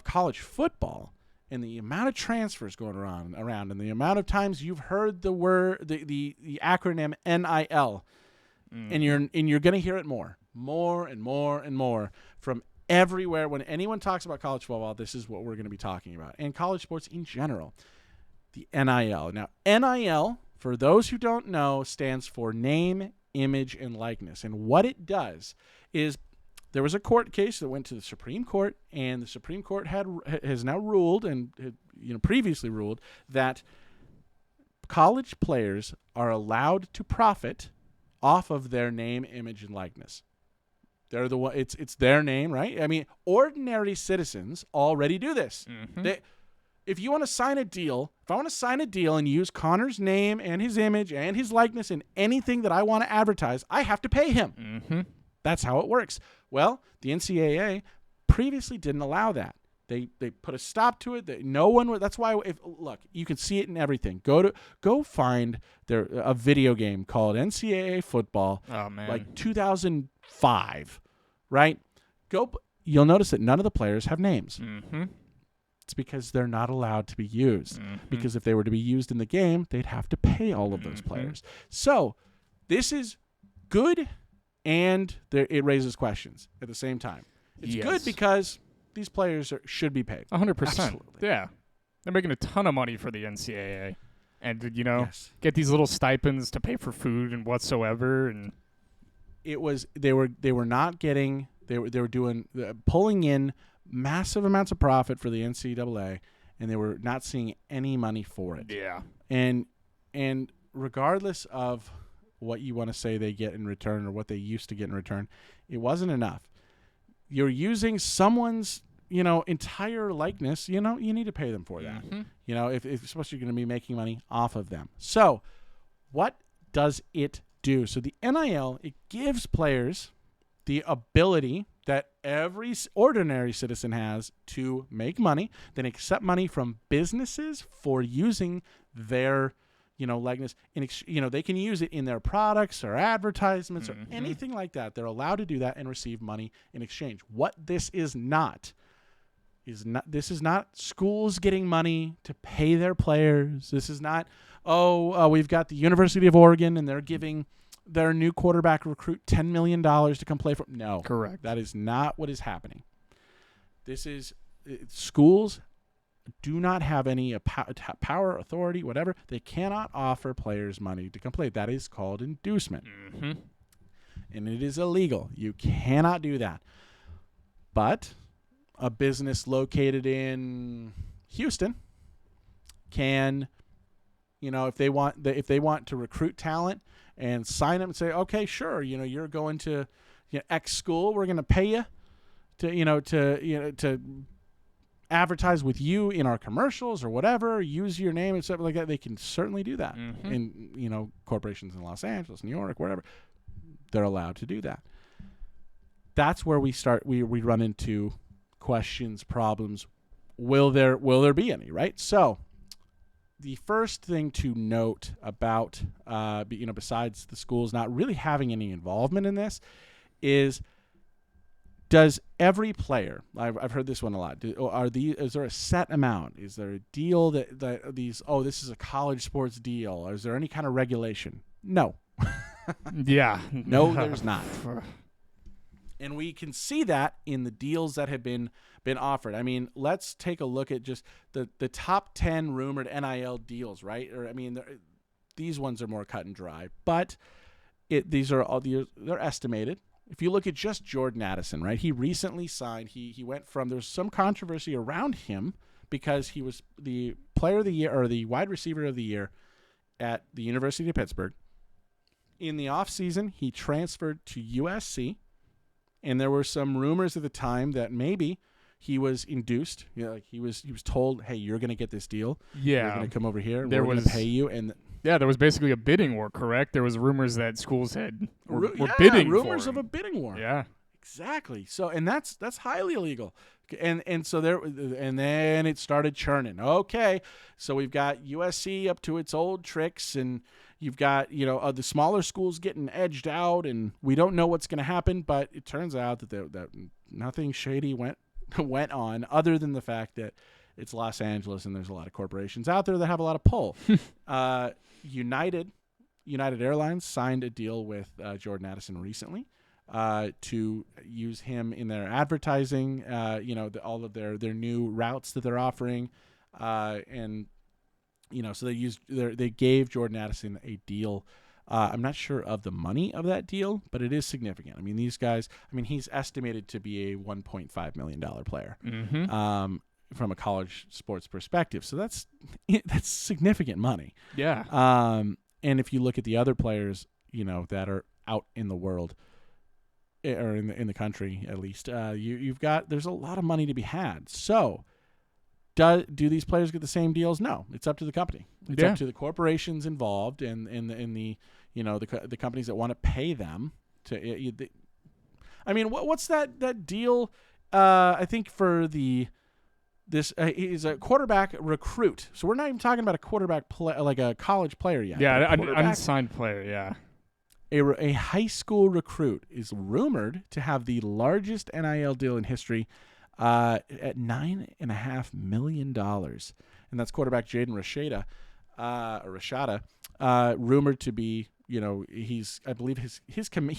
college football, and the amount of transfers going around, and the amount of times you've heard the word, the acronym NIL, and you're going to hear it more and more from everywhere. When anyone talks about college football, this is what we're going to be talking about, and college sports in general. The NIL. Now, NIL, for those who don't know, stands for name, image, and likeness. And what it does is there was a court case that went to the Supreme Court, and the Supreme Court has now ruled, and previously ruled, that college players are allowed to profit off of their name, image, and likeness. They're the one. It's their name, right? I mean, ordinary citizens already do this. If you want to sign a deal, if I want to sign a deal and use Connor's name and his image and his likeness in anything that I want to advertise, I have to pay him. That's how it works. Well, the NCAA previously didn't allow that. They put a stop to it. That's why. Look, you can see it in everything. Go find a video game called NCAA football. Oh man, like 2005, right? You'll notice that none of the players have names. It's because they're not allowed to be used. Because if they were to be used in the game, they'd have to pay all of those players. So this is good, and it raises questions at the same time. It's good because these players should be paid. 100%. Yeah. They're making a ton of money for the NCAA. And, get these little stipends to pay for food and whatsoever. And they were pulling in massive amounts of profit for the NCAA, and they were not seeing any money for it. Yeah. And regardless of what you want to say they get in return or what they used to get in return, it wasn't enough. You're using someone's, entire likeness, you need to pay them for that. If especially you're going to be making money off of them. So what does it do? So the NIL, it gives players the ability that every ordinary citizen has to make money, then accept money from businesses for using their, likeness. They can use it in their products or advertisements or anything like that. They're allowed to do that and receive money in exchange. What this is not schools getting money to pay their players. This is not, we've got the University of Oregon and they're giving their new quarterback recruit $10 million to come play for. No, correct. That is not what is happening. This is schools do not have any power, authority, whatever. They cannot offer players money to come play. That is called inducement, and it is illegal. You cannot do that. But a business located in Houston can, if they want to recruit talent and sign them and say, okay, sure, you're going to X school, we're going to pay you to advertise with you in our commercials or whatever, use your name and stuff like that. They can certainly do that. And corporations in Los Angeles, New York, wherever, they're allowed to do that. That's where we run into questions, problems. Will there be any, right? So the first thing to note about, besides the schools not really having any involvement in this, is does every player? I've heard this one a lot. Is there a set amount? Is there a deal that these? Oh, this is a college sports deal. Or is there any kind of regulation? No. Yeah. No, there's not. And we can see that in the deals that have been offered. I mean, let's take a look at just the top 10 rumored NIL deals, right? Or these ones are more cut and dry, but they're estimated. if you look at just Jordan Addison, right? He recently signed. He went from, there's some controversy around him because he was the player of the year or the wide receiver of the year at the University of Pittsburgh. In the offseason, he transferred to USC, and there were some rumors at the time that maybe he was induced. Like he was told, "Hey, you're going to get this deal. Yeah, you're going to come over here. And we're going to pay you." And yeah, there was basically a bidding war. Correct? There was rumors that schools were bidding. Rumors for of a bidding war. Yeah, exactly. So, and that's highly illegal. And so and then it started churning. Okay, so we've got USC up to its old tricks, and you've got the smaller schools getting edged out, and we don't know what's going to happen. But it turns out that nothing shady went on, other than the fact that it's Los Angeles and there's a lot of corporations out there that have a lot of pull. United Airlines signed a deal with Jordan Addison recently. To use him in their advertising, all of their new routes that they're offering, and so they gave Jordan Addison a deal. I'm not sure of the money of that deal, but it is significant. I mean, these guys. I mean, he's estimated to be a $1.5 million player from a college sports perspective. So that's significant money. Yeah. And if you look at the other players, that are out in the world, or in the country at least, there's a lot of money to be had. So, do these players get the same deals? No, it's up to the company. It's up to the corporations involved and the the companies that want to pay them to. I mean, what's that deal? I think for this he's a quarterback recruit. So we're not even talking about a quarterback like a college player yet. Yeah, an unsigned player. Yeah. A high school recruit is rumored to have the largest NIL deal in history at $9.5 million. And that's quarterback Jaden Rashada, rumored to be, he's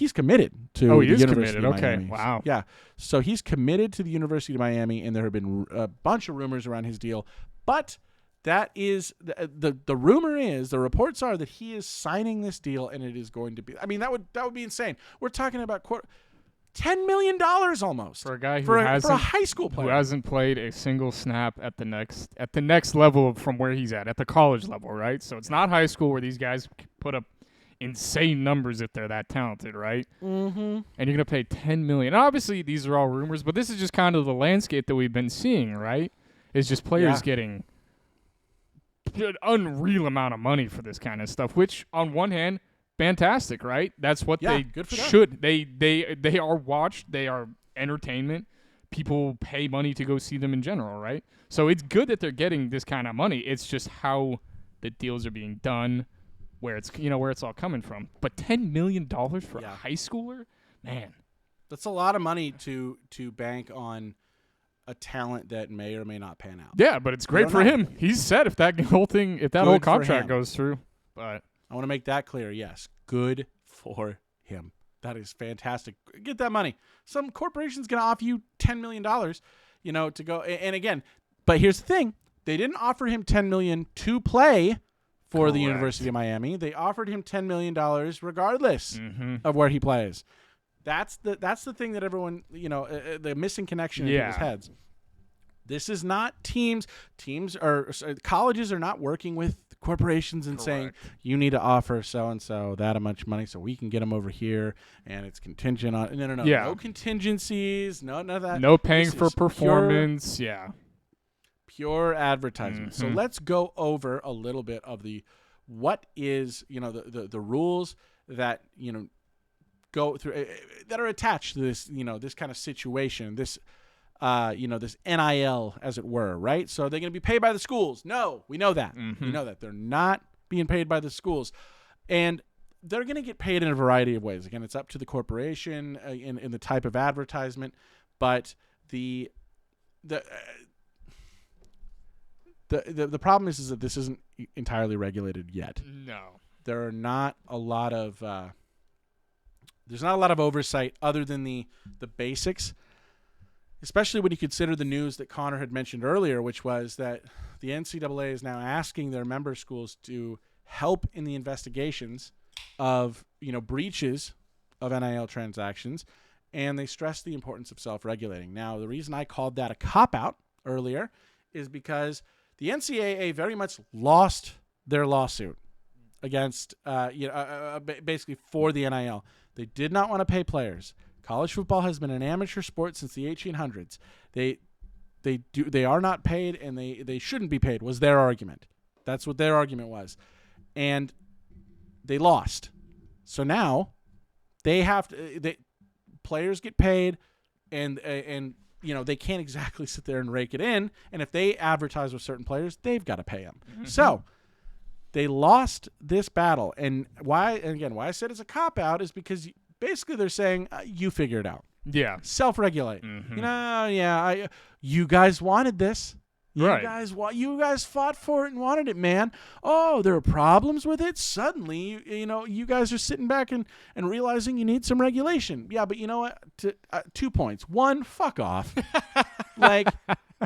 committed to the University of Miami. Okay, wow. Yeah, so he's committed to the University of Miami, and there have been a bunch of rumors around his deal. But that is the rumor is, the reports are that he is signing this deal, and it is going to be. I mean, that would be insane. We're talking about $10 million almost for a guy for a high school player who hasn't played a single snap at the next level from where he's at the college level, right? So it's not high school where these guys put up insane numbers if they're that talented, right? Mm-hmm. And you're gonna pay $10 million. Obviously, these are all rumors, but this is just kind of the landscape that we've been seeing, right? It's just players getting an unreal amount of money for this kind of stuff, which on one hand, fantastic, right? That's what they should. They are watched. They are entertainment. People pay money to go see them in general, right? So it's good that they're getting this kind of money. It's just how the deals are being done, where it's all coming from. But $10 million for a high schooler, man, that's a lot of money to bank on a talent that may or may not pan out. Yeah, but it's great for him. He's set if that whole contract goes through. But I want to make that clear. Yes, good for him. That is fantastic. Get that money. Some corporation's going to offer you $10 million, to go. And again, but here's the thing: they didn't offer him $10 million to play for the University of Miami. They offered him $10 million regardless of where he plays. That's the thing that everyone, the missing connection in people's heads. This is not teams. Colleges are not working with corporations and saying, you need to offer so-and-so that much money so we can get them over here, and it's contingent on. No. Yeah. No contingencies. None of that. No paying for performance. Pure advertisement. So let's go over a little bit of what is, the rules that, go through that are attached to this, this kind of situation, this NIL, as it were, right? So they're going to be paid by the schools. No, we know that. We know that they're not being paid by the schools, and they're going to get paid in a variety of ways. Again, it's up to the corporation in the type of advertisement, but the problem is that this isn't entirely regulated yet. No, there are not a lot of there's not a lot of oversight other than the basics, especially when you consider the news that Connor had mentioned earlier, which was that the NCAA is now asking their member schools to help in the investigations of breaches of NIL transactions, and they stress the importance of self-regulating. Now, the reason I called that a cop-out earlier is because the NCAA very much lost their lawsuit against, basically for the NIL. They did not want to pay players. College football has been an amateur sport since the 1800s. They are not paid, and they shouldn't be paid, was their argument. That's what their argument was. And they lost. So now they have to players get paid, and they can't exactly sit there and rake it in, and if they advertise with certain players, they've got to pay them. Mm-hmm. So they lost this battle. And why I said it's a cop-out is because basically they're saying, you figure it out. Yeah. Self-regulate. Mm-hmm. You guys wanted this. Right. You guys fought for it and wanted it, man. Oh, there are problems with it? Suddenly, you guys are sitting back and realizing you need some regulation. Yeah, but you know what? 2 points. One, fuck off.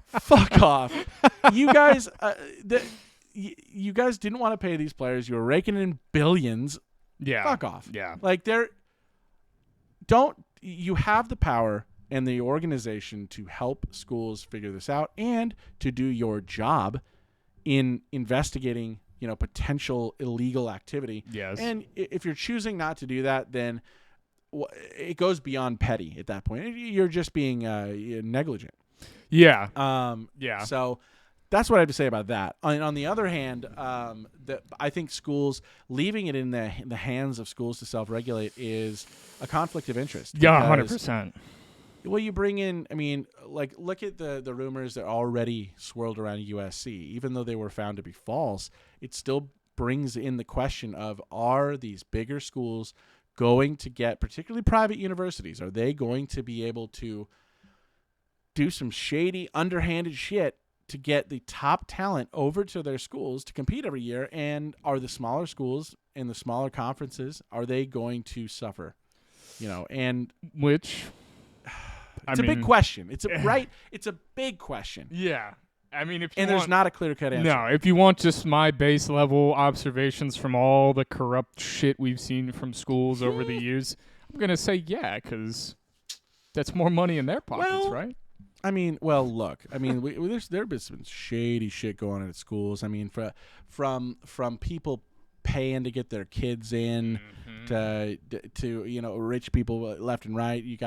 Fuck off. You guys you guys didn't want to pay these players. You were raking in billions. Yeah. Fuck off. Yeah. You have the power and the organization to help schools figure this out and to do your job in investigating, potential illegal activity. Yes. And if you're choosing not to do that, then it goes beyond petty at that point. You're just being negligent. Yeah. Yeah. So that's what I have to say about that. On the other hand, I think schools leaving it in the hands of schools to self-regulate is a conflict of interest. Yeah, 100%. Well, you bring in, look at the rumors that already swirled around USC. Even though they were found to be false, it still brings in the question of, are these bigger schools going to get, particularly private universities, are they going to be able to do some shady, underhanded shit to get the top talent over to their schools to compete every year? And are the smaller schools in the smaller conferences, are they going to suffer? And which... It's a big question. It's a big question. Yeah. There's not a clear-cut answer. No, if you want just my base level observations from all the corrupt shit we've seen from schools over the years, I'm going to say because that's more money in their pockets, right? Look. There's been some shady shit going on at schools. From people paying to get their kids in, to rich people left and right. You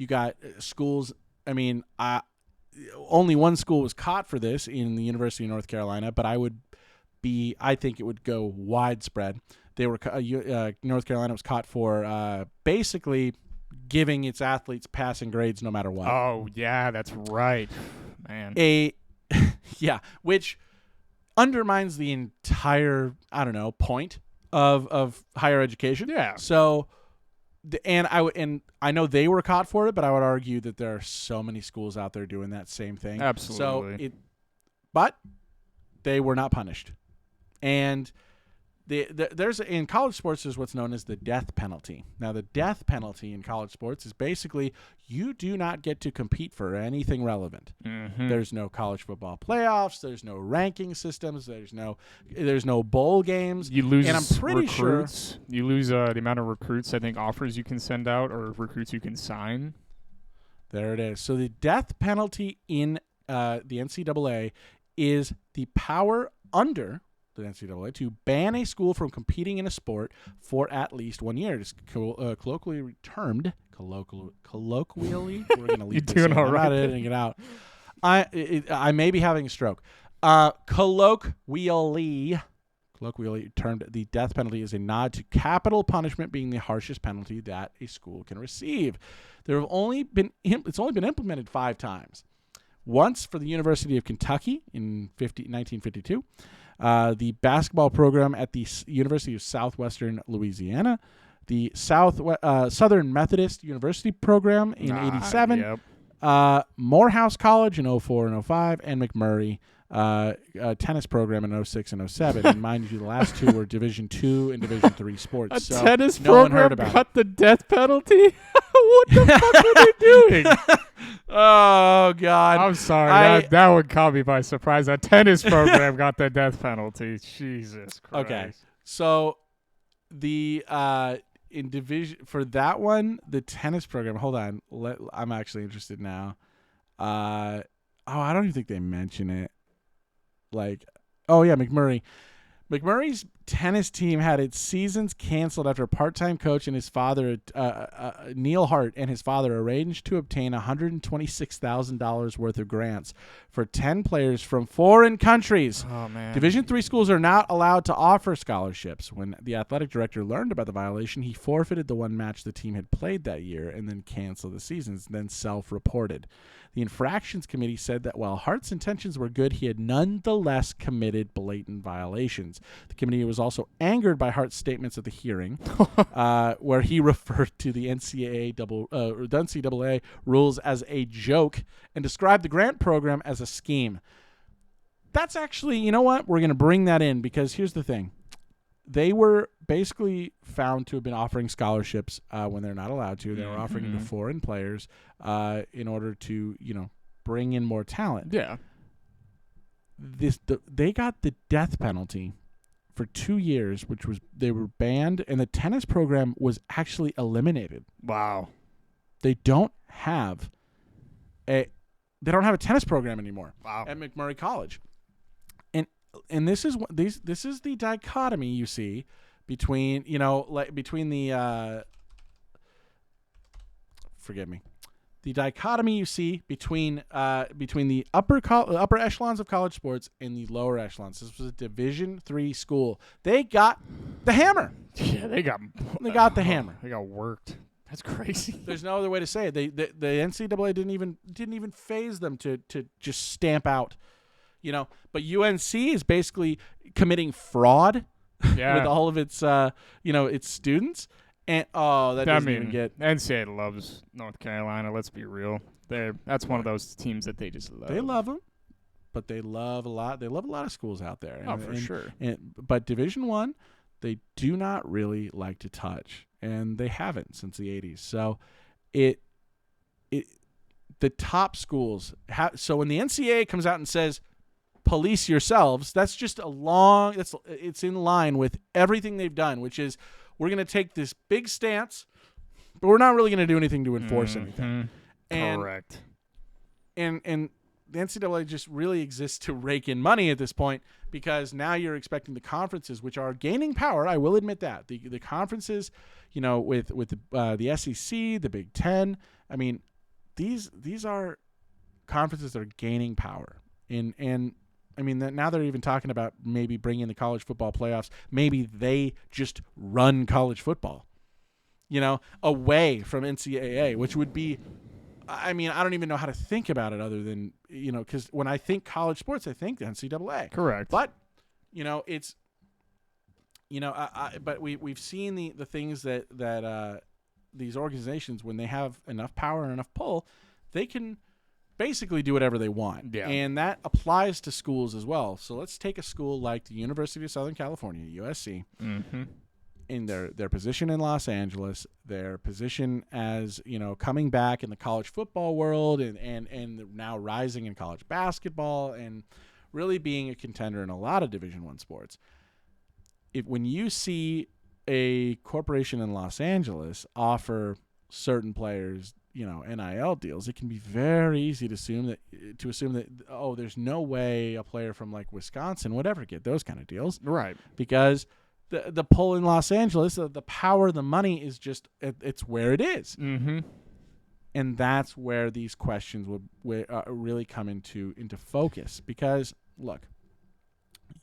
got schools. Only one school was caught for this in the University of North Carolina, but I think it would go widespread. They were North Carolina was caught for basically giving its athletes passing grades no matter what. Oh yeah, that's right, man. Which undermines the entire, point of higher education. Yeah. So, I know they were caught for it, but I would argue that there are so many schools out there doing that same thing. Absolutely. But they were not punished. And there's in college sports, there's what's known as the death penalty. Now, the death penalty in college sports is basically you do not get to compete for anything relevant. Mm-hmm. There's no college football playoffs. There's no ranking systems. There's no bowl games. You lose, and I'm pretty recruits. sure you lose the amount of recruits. I think offers you can send out or recruits you can sign. There it is. So the death penalty in the NCAA is the power under the NCAA to ban a school from competing in a sport for at least 1 year. It's colloquially termed. Colloquially, we're going to leave this in. All right. I'm not editing it out. I may be having a stroke. Colloquially termed, the death penalty is a nod to capital punishment being the harshest penalty that a school can receive. It's only been implemented 5 times. Once for the University of Kentucky in 1952. The basketball program at the University of Southwestern Louisiana, the Southern Methodist University program in 87, yep. Morehouse College in 04 and 05, and McMurray tennis program in 06 and 07. And mind you, the last two were Division II and Division III sports. A tennis program got the death penalty? What the fuck were they doing? Oh, God. I'm sorry. That would caught me by surprise. A tennis program got the death penalty. Jesus Christ. Okay. So the in division for that one, the tennis program. Hold on, I'm actually interested now. I don't even think they mention it. Oh yeah, McMurray. McMurray's tennis team had its seasons canceled after a part-time coach and his father, Neil Hart, and his father arranged to obtain $126,000 worth of grants for 10 players from foreign countries. Oh, man. Division III schools are not allowed to offer scholarships. When the athletic director learned about the violation, he forfeited the one match the team had played that year and then canceled the seasons, then self-reported. The infractions committee said that while Hart's intentions were good, he had nonetheless committed blatant violations. The committee was also angered by Hart's statements at the hearing, where he referred to the NCAA rules as a joke and described the grant program as a scheme. That's actually, you know what? We're going to bring that in because here's the thing. They were basically found to have been offering scholarships when they're not allowed to. They were offering them to foreign players in order to, bring in more talent. Yeah. They got the death penalty for 2 years, which was they were banned, and the tennis program was actually eliminated. Wow. They don't have a tennis program anymore. Wow. At McMurray College. And this is the dichotomy you see between the dichotomy you see between the upper echelons of college sports and the lower echelons. This was a Division III school. They got the hammer. Yeah, they got the hammer. They got worked. That's crazy. There's no other way to say it. The NCAA didn't even phase them to just stamp out. But UNC is basically committing fraud with all of its, its students. And doesn't even get. NCAA loves North Carolina. Let's be real. That's one of those teams that they just love. They love them, but they love a lot. They love a lot of schools out there. Sure. But Division I, they do not really like to touch, and they haven't since the '80s. So, the top schools. So when the NCAA comes out and says, police yourselves, that's just it's in line with everything they've done, which is we're going to take this big stance, but we're not really going to do anything to enforce anything. Correct. And the NCAA just really exists to rake in money at this point because now you're expecting the conferences, which are gaining power. I will admit that the conferences, with the SEC, the Big Ten. I mean, these are conferences that are gaining power and. I mean, now they're even talking about maybe bringing the college football playoffs. Maybe they just run college football, away from NCAA, which would be, I mean, I don't even know how to think about it other than, because when I think college sports, I think the NCAA. Correct. But, it's, but we've seen the things that these organizations, when they have enough power and enough pull, they can basically do whatever they want. Yeah. And that applies to schools as well. So let's take a school like the University of Southern California, USC, in their position in Los Angeles, their position as, coming back in the college football world and now rising in college basketball and really being a contender in a lot of Division I sports. When you see a corporation in Los Angeles offer certain players NIL deals, it can be very easy to assume that there's no way a player from like Wisconsin would ever get those kind of deals, right? Because the pull in Los Angeles, the power, the money is just it's where it is, and that's where these questions would really come into focus. Because look,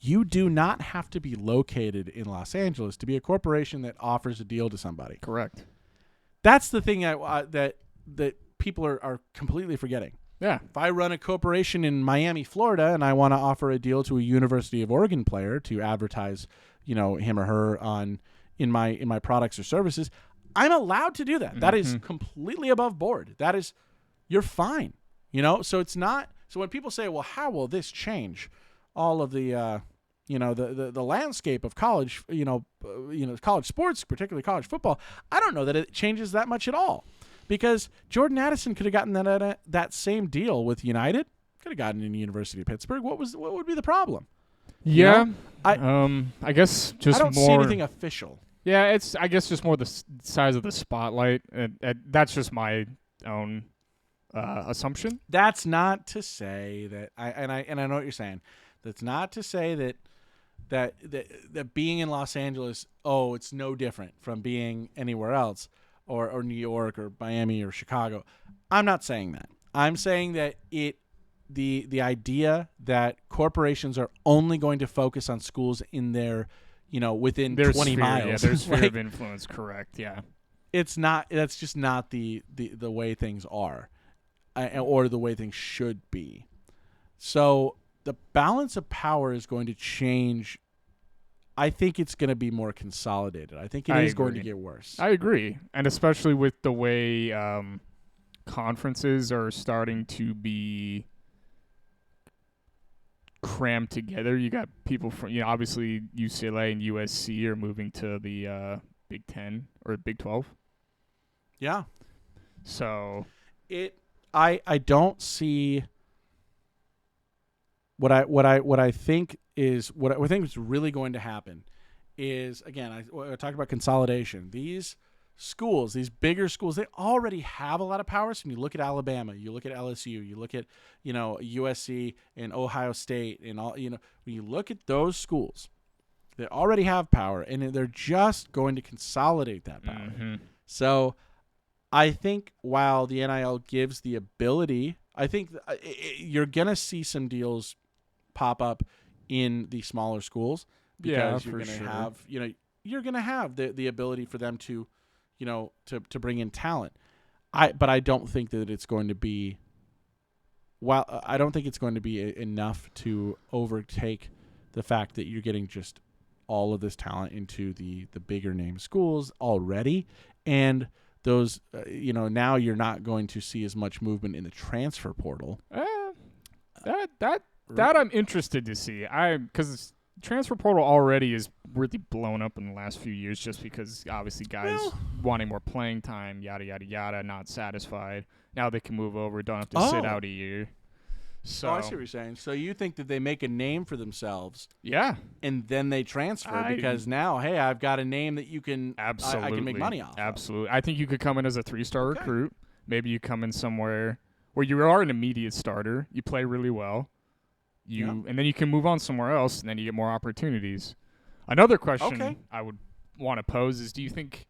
you do not have to be located in Los Angeles to be a corporation that offers a deal to somebody. Correct. That's the thing that people are completely forgetting. Yeah. If I run a corporation in Miami, Florida, and I want to offer a deal to a University of Oregon player to advertise, him or her in my products or services, I'm allowed to do that. That is completely above board. That is, you're fine. So it's not. So when people say, well, how will this change all of the the landscape of college, college sports, particularly college football, I don't know that it changes that much at all. Because Jordan Addison could have gotten that same deal with United, could have gotten in the University of Pittsburgh. What would be the problem? Yeah, I guess just I don't see anything official. Yeah, it's I guess just more the size of the spotlight. That's just my own assumption. That's not to say that I know what you're saying. That's not to say that being in Los Angeles, it's no different from being anywhere else, or New York or Miami or Chicago. I'm not saying that. I'm saying that the idea that corporations are only going to focus on schools in their, within their 20 sphere, miles. Yeah, their sphere of influence, correct, yeah. It's not. That's just not the way things are, or the way things should be. So the balance of power is going to change. I think it's going to be more consolidated. I think it is going to get worse. I agree, and especially with the way conferences are starting to be crammed together. You got people from, obviously UCLA and USC are moving to the Big 10 or Big 12. Yeah. So I don't see what I think is really going to happen is, again, I talked about consolidation. These schools, these bigger schools, they already have a lot of power. So when you look at Alabama, you look at LSU, you look at USC and Ohio State and all, when you look at those schools, they already have power, and they're just going to consolidate that power. Mm-hmm. So I think while the NIL gives the ability, I think you're going to see some deals pop up in the smaller schools because you're going to have, you're going to have the ability for them to, to bring in talent. But I don't think that it's going to be, I don't think it's going to be enough to overtake the fact that you're getting just all of this talent into the bigger name schools already. And those, now you're not going to see as much movement in the transfer portal. That I'm interested to see. Because transfer portal already is really blown up in the last few years, just because obviously guys wanting more playing time, yada yada yada, not satisfied. Now they can move over, don't have to sit out a year. So I see what you're saying. So you think that they make a name for themselves, and then they transfer because now, hey, I've got a name that you can I can make money off. Absolutely, I think you could come in as a 3-star recruit. Maybe you come in somewhere where you are an immediate starter, you play really well, and then you can move on somewhere else, and then you get more opportunities. Another question I would want to pose is: do you think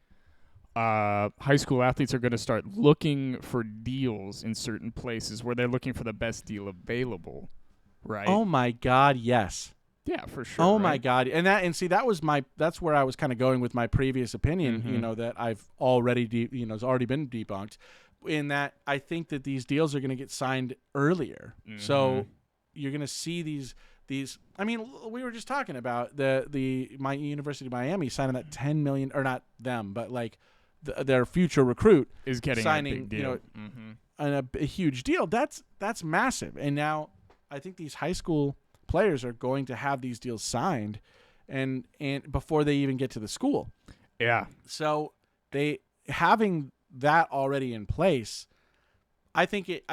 high school athletes are going to start looking for deals in certain places where they're looking for the best deal available, right? Oh my God, yes. Yeah, for sure. Oh my God, that's where I was kind of going with my previous opinion. Mm-hmm. That I've already has already been debunked. In that, I think that these deals are going to get signed earlier. Mm-hmm. So you're going to see these. I mean, we were just talking about my University of Miami signing that $10 million, or not them, but like their future recruit is getting signing, a big deal. And a huge deal. That's massive. And now I think these high school players are going to have these deals signed, and before they even get to the school. Yeah. So they having that already in place, I think it.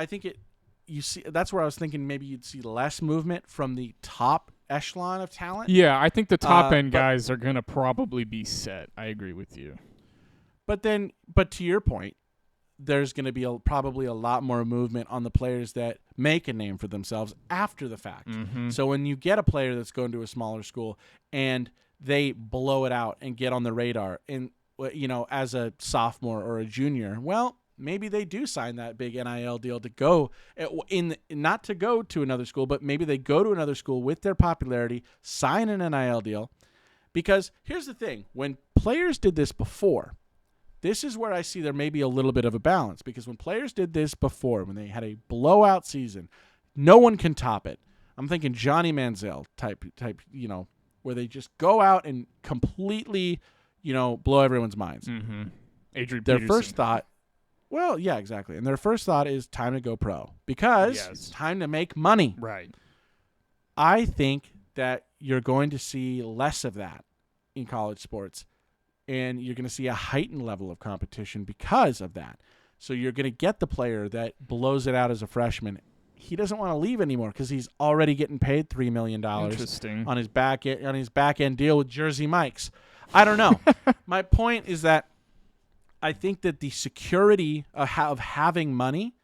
You see, that's where I was thinking maybe you'd see less movement from the top echelon of talent. Yeah, I think the top end guys are gonna probably be set. I agree with you. But to your point, there's going to be probably a lot more movement on the players that make a name for themselves after the fact. Mm-hmm. So when you get a player that's going to a smaller school and they blow it out and get on the radar, and as a sophomore or a junior, well, maybe they do sign that big NIL deal to go not to go to another school, but maybe they go to another school with their popularity, sign an NIL deal. Because here's the thing, when players did this before, this is where I see there may be a little bit of a balance, because when players did this before, when they had a blowout season, no one can top it. I'm thinking Johnny Manziel type, where they just go out and completely, blow everyone's minds. Mm-hmm. Adrian Their Peterson. first thought, well, yeah, exactly. And their first thought is time to go pro, because it's time to make money. Right. I think that you're going to see less of that in college sports. And you're going to see a heightened level of competition because of that. So you're going to get the player that blows it out as a freshman. He doesn't want to leave anymore because he's already getting paid $3 million Interesting. on his back end deal with Jersey Mike's. I don't know. My point is that I think that the security of having money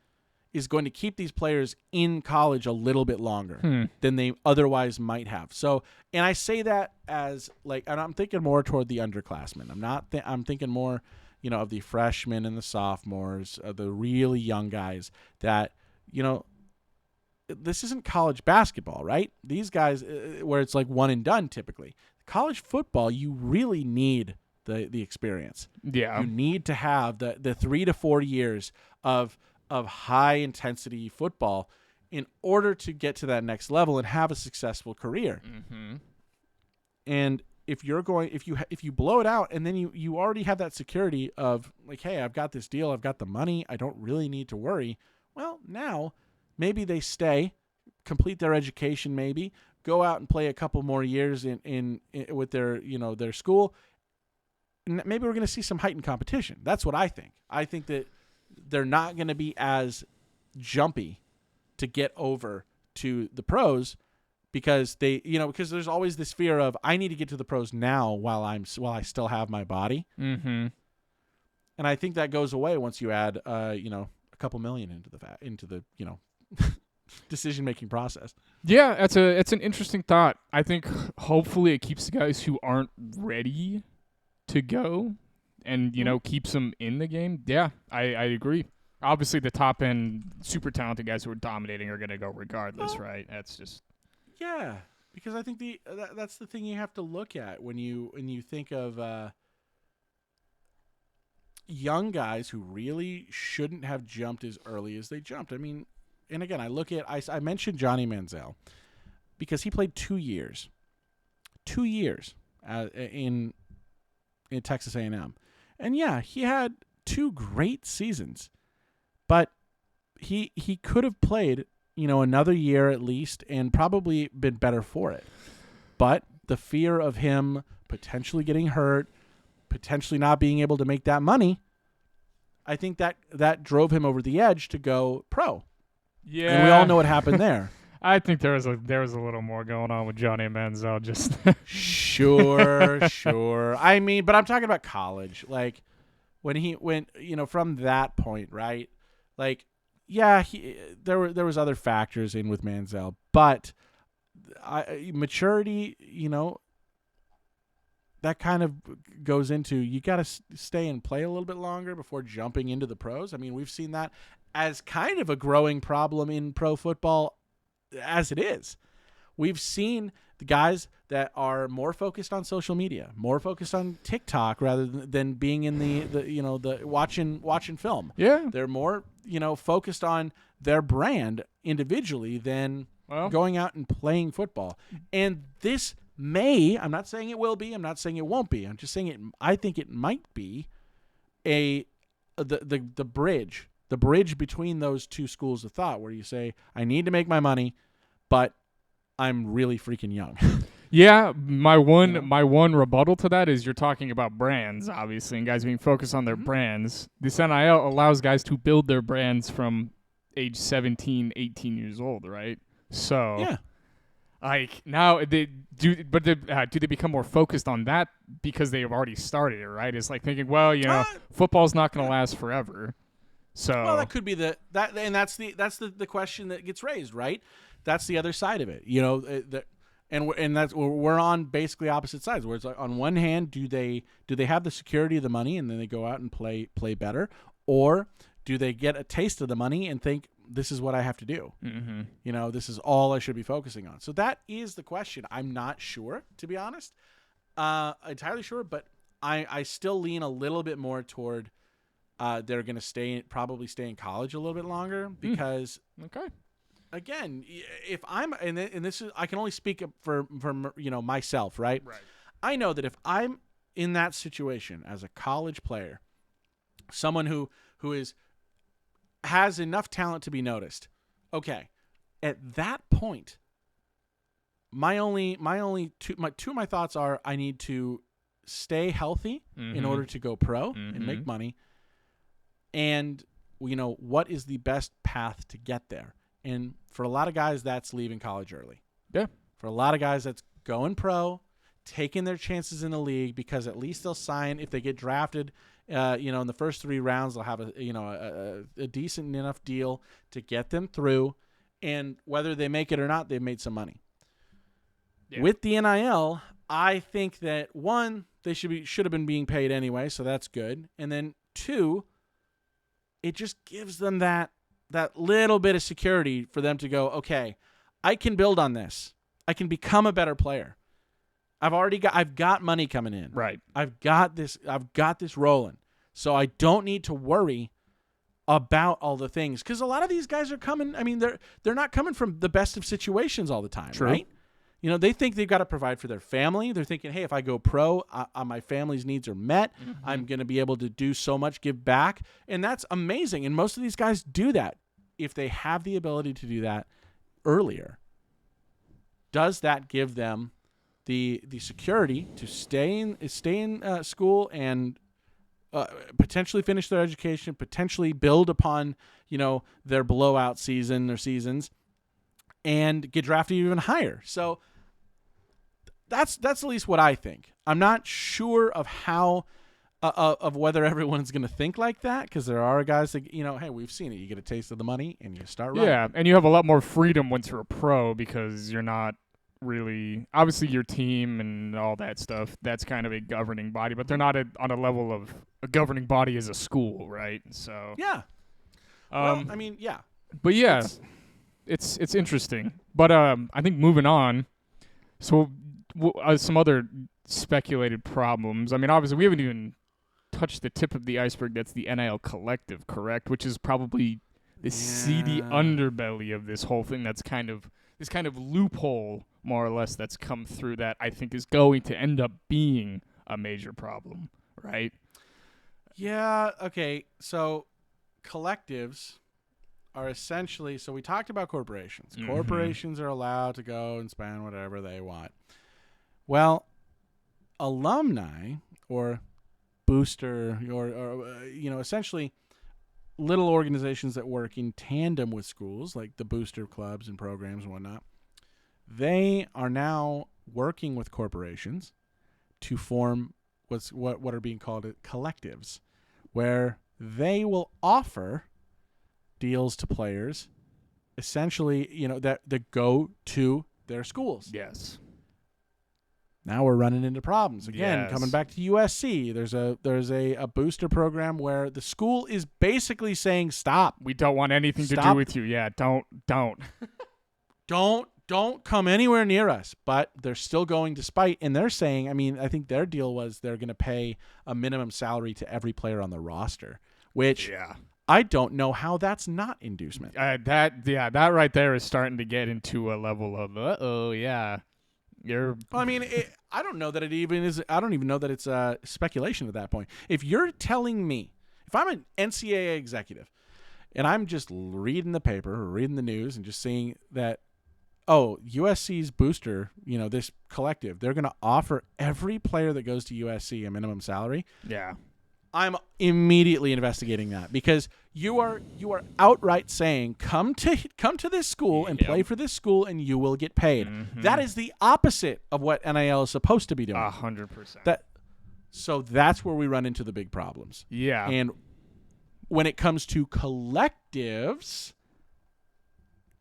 is going to keep these players in college a little bit longer than they otherwise might have. So, and I say that as and I'm thinking more toward the underclassmen. I'm thinking more, of the freshmen and the sophomores, the really young guys that, this isn't college basketball, right? These guys, where it's like one and done typically. College football, you really need the experience. Yeah. You need to have the 3 to 4 years of high intensity football in order to get to that next level and have a successful career. Mm-hmm. And if you blow it out and then you already have that security of like, hey, I've got this deal, I've got the money, I don't really need to worry. Well, now maybe they stay, complete their education, maybe go out and play a couple more years in with their their school. And maybe we're going to see some heightened competition. That's what I think. I think that they're not going to be as jumpy to get over to the pros because because there's always this fear of I need to get to the pros now while I still have my body. Mm-hmm. And I think that goes away once you add a couple million into the decision-making process. Yeah, it's an interesting thought. I think hopefully it keeps the guys who aren't ready to go and, keeps them in the game. Yeah, I agree. Obviously, the top-end, super talented guys who are dominating are going to go regardless, right? That's just... Yeah, because I think that's the thing you have to look at when you think of young guys who really shouldn't have jumped as early as they jumped. I mean, and again, I mentioned Johnny Manziel because he played 2 years. 2 years in Texas A&M. And yeah, he had 2 great seasons. But he could have played, another year at least and probably been better for it. But the fear of him potentially getting hurt, potentially not being able to make that money, I think that drove him over the edge to go pro. Yeah. And we all know what happened there. I think there was a little more going on with Johnny Manziel. Just Sure. I mean, but I'm talking about college. Like when he went, from that point, right? Like, yeah, there was other factors in with Manziel, but maturity, that kind of goes into you got to stay and play a little bit longer before jumping into the pros. I mean, we've seen that as kind of a growing problem in pro football as it is. We've seen the guys that are more focused on social media, more focused on TikTok rather than being in the watching film. Yeah. They're more, focused on their brand individually than going out and playing football. And this I'm not saying it will be, I'm not saying it won't be. I'm just saying I think it might be the bridge between those two schools of thought where you say, I need to make my money, but I'm really freaking young. Yeah, my one rebuttal to that is you're talking about brands, obviously, and guys being focused on their brands. This NIL allows guys to build their brands from age 17, 18 years old, right? So, yeah. Like, now, do they become more focused on that because they have already started it, right? It's like thinking, football's not going to last forever. So, well, that could be that's the question that gets raised, right? That's the other side of it, and that's we're on basically opposite sides. Where it's like on one hand, do they have the security of the money and then they go out and play better, do they get a taste of the money and think this is what I have to do? Mm-hmm. This is all I should be focusing on. So that is the question. I'm not sure, to be honest, entirely sure, but I still lean a little bit more toward they're going to probably stay in college a little bit longer because okay. Again, if I'm and this is I can only speak for myself, right? Right. I know that if I'm in that situation as a college player, someone who has enough talent to be noticed, okay, at that point, two of my thoughts are I need to stay healthy in order to go pro and make money, and what is the best path to get there. And for a lot of guys, that's leaving college early. Yeah. For a lot of guys, that's going pro, taking their chances in the league because at least they'll sign if they get drafted. In the first 3 rounds, they'll have a decent enough deal to get them through, and whether they make it or not, they've made some money. Yeah. With the NIL, I think that 1, they should have been being paid anyway, so that's good, and then 2, it just gives them that little bit of security for them to go, okay, I can build on this. I can become a better player. I've got money coming in. Right. I've got this rolling. So I don't need to worry about all the things, because a lot of these guys are coming. I mean, they're not coming from the best of situations all the time, True. Right? They think they've got to provide for their family. They're thinking, hey, if I go pro, my family's needs are met. Mm-hmm. I'm going to be able to do so much, give back, and that's amazing. And most of these guys do that if they have the ability to do that earlier. Does that give them the security to stay in school and potentially finish their education, potentially build upon their blowout season or seasons, and get drafted even higher? So that's at least what I think. I'm not sure of how of whether everyone's going to think like that, because there are guys that hey, we've seen it. You get a taste of the money and you start running. Yeah, and you have a lot more freedom once you're a pro, because you're not really, obviously your team and all that stuff, that's kind of a governing body, but they're not on a level of a governing body as a school, right? So yeah. Well, I mean, yeah. But yeah, it's interesting. But I think moving on, so some other speculated problems. I mean, obviously we haven't even touched the tip of the iceberg. That's the NIL collective, correct? Which is probably the seedy underbelly of this whole thing. That's this kind of loophole, more or less, that's come through that I think is going to end up being a major problem, right? Yeah, okay. So collectives are essentially, so we talked about corporations. Mm-hmm. Corporations are allowed to go and spend whatever they want. Well, alumni or booster or essentially little organizations that work in tandem with schools, like the booster clubs and programs and whatnot, they are now working with corporations to form what are being called collectives, where they will offer deals to players, essentially, that go to their schools. Yes. Now we're running into problems again. Yes. Coming back to USC, there's a booster program where the school is basically saying, "Stop. We don't want anything to do with you. Yeah, don't, don't come anywhere near us." But they're still going despite, and they're saying, I mean, I think their deal was they're going to pay a minimum salary to every player on the roster, which I don't know how that's not inducement. That right there is starting to get into a level of I don't know that it even is. I don't even know that it's speculation at that point. If you're telling me, if I'm an NCAA executive and I'm just reading the paper or reading the news and just seeing that, USC's booster, this collective, they're going to offer every player that goes to USC a minimum salary. Yeah. I'm immediately investigating that, because you are outright saying, come to this school and play for this school and you will get paid. Mm-hmm. That is the opposite of what NIL is supposed to be doing. 100%. So that's where we run into the big problems. Yeah. And when it comes to collectives,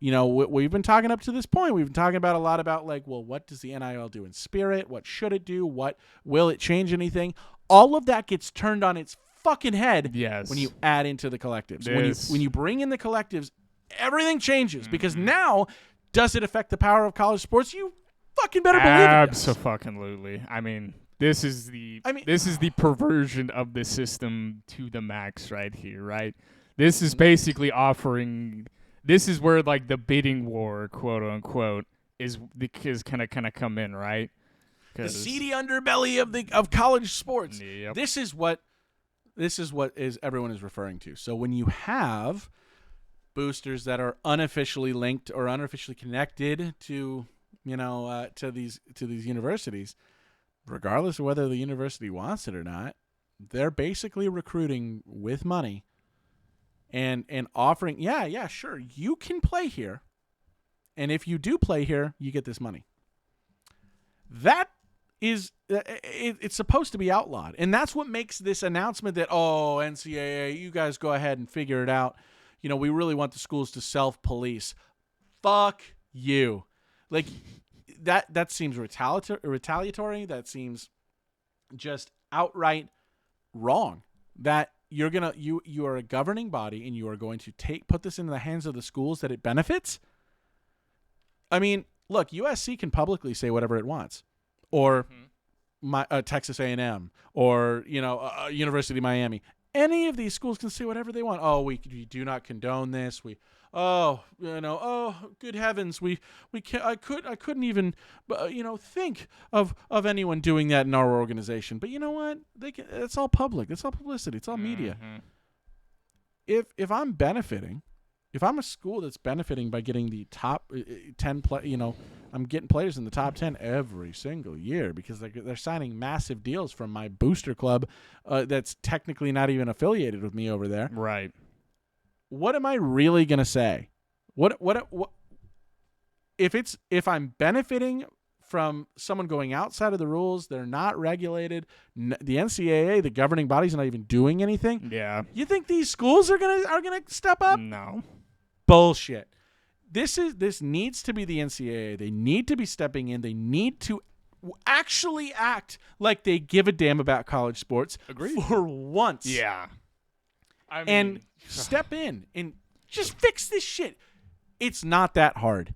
we've been talking up to this point. We've been talking about a lot about what does the NIL do in spirit? What should it do? What will it change anything? All of that gets turned on its fucking head when you add into the collectives. When you bring in the collectives, everything changes, because now, does it affect the power of college sports? You fucking better believe it. Abso-fucking-lutely. I mean, this is the perversion of the system to the max right here, right? This is basically offering. This is where the bidding war, quote unquote, is kind of come in, right? The seedy underbelly of college sports. Yep. This is what everyone is referring to. So when you have boosters that are unofficially linked or unofficially connected to to these universities, regardless of whether the university wants it or not, they're basically recruiting with money and offering, sure, you can play here, and if you do play here, you get this money. That is it's supposed to be outlawed. And that's what makes this announcement that, oh, NCAA, you guys go ahead and figure it out. You know, we really want the schools to self-police. Fuck you. Like, that seems retaliatory. That seems just outright wrong. That you are a governing body and you are going to put this into the hands of the schools that it benefits. I mean, look, USC can publicly say whatever it wants, or Texas A&M, or University of Miami. Any of these schools can say whatever they want. Oh, we do not condone this. Good heavens, I couldn't even think of anyone doing that in our organization. But you know what? It's all public. It's all publicity. It's all media. If I'm benefiting, if I'm a school that's benefiting by getting the top 10 I'm getting players in the top 10 every single year because they're signing massive deals from my booster club that's technically not even affiliated with me over there. Right. What am I really going to say? What if I'm benefiting from someone going outside of the rules, they're not regulated, the NCAA, the governing body's not even doing anything? Yeah. You think these schools are going to step up? No. Bullshit. This needs to be the NCAA. They need to be stepping in. They need to actually act like they give a damn about college sports. Agreed. For once. Yeah. And step in and just fix this shit. It's not that hard.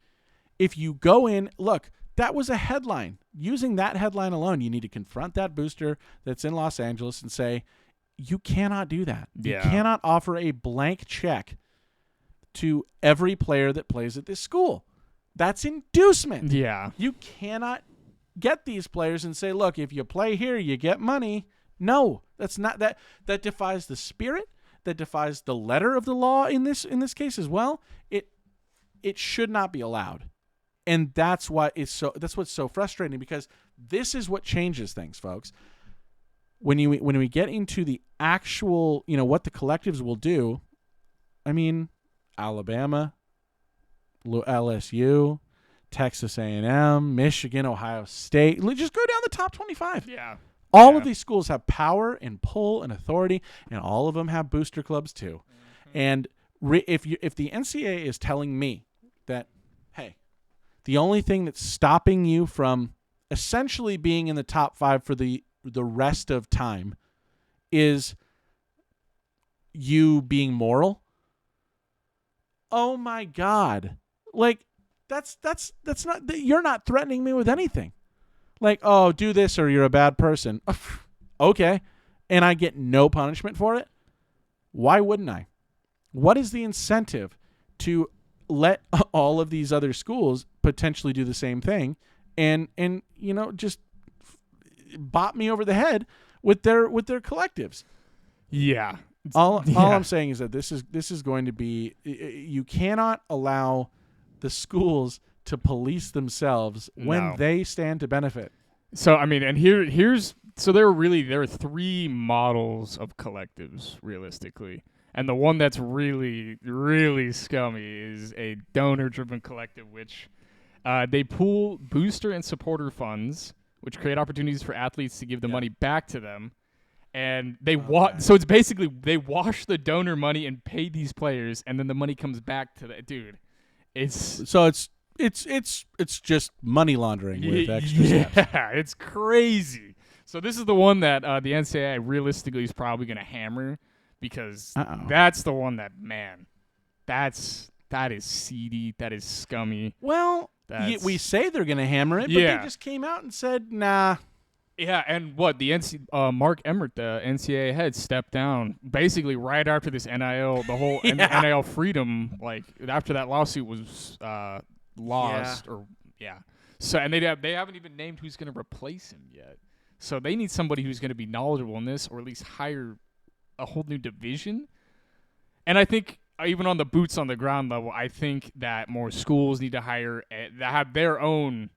If you go in, look, that was a headline. Using that headline alone, you need to confront that booster that's in Los Angeles and say, you cannot do that. Yeah. You cannot offer a blank check to every player that plays at this school. That's inducement. Yeah. You cannot get these players and say, look, if you play here, you get money. No, that's not that. That defies the spirit. That defies the letter of the law in this case as well. It should not be allowed. And that's what's so frustrating, because this is what changes things, folks. When we get into the actual, what the collectives will do, I mean, Alabama, LSU, Texas A&M, Michigan, Ohio State. Just go down the top 25. Yeah. All of these schools have power and pull and authority, and all of them have booster clubs too. Mm-hmm. And if the NCAA is telling me that, hey, the only thing that's stopping you from essentially being in the top 5 for the rest of time is you being moral. Oh my God. Like that's not, you're not threatening me with anything. Like, oh, do this or you're a bad person. Okay. And I get no punishment for it. Why wouldn't I? What is the incentive to let all of these other schools potentially do the same thing and just bop me over the head with their collectives? Yeah. All I'm saying is that this is going to be, you cannot allow the schools to police themselves when they stand to benefit. So I mean, and there are 3 models of collectives realistically, and the one that's really, really scummy is a donor-driven collective, which they pool booster and supporter funds, which create opportunities for athletes to give the money back to them. And so it's basically they wash the donor money and pay these players, and then the money comes back to the dude. It's just money laundering with extra steps. Yeah, it's crazy. So this is the one that the NCAA realistically is probably going to hammer, because that's the one that, man, that is seedy, that is scummy. Well, we say they're going to hammer it, but they just came out and said, nah. Yeah, and what Mark Emmert, the NCAA head, stepped down basically right after this NIL, the whole NIL freedom, like after that lawsuit was lost, So and they haven't even named who's going to replace him yet. So they need somebody who's going to be knowledgeable in this, or at least hire a whole new division. And I think even on the boots on the ground level, I think that more schools need to hire that have their own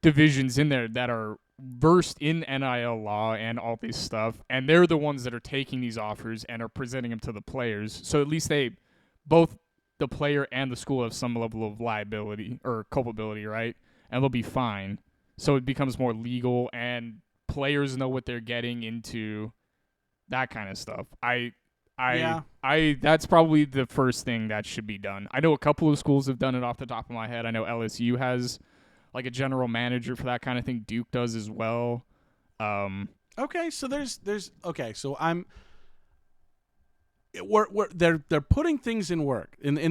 divisions in there that are versed in NIL law and all this stuff, and they're the ones that are taking these offers and are presenting them to the players. So at least both the player and the school have some level of liability or culpability, right? And they'll be fine. so it becomes more legal and players know what they're getting into, that kind of stuff. That's probably the first thing that should be done. I know a couple of schools have done it off the top of my head. I know LSU has like a general manager for that kind of thing. Duke does as well. Okay, so they're putting things in the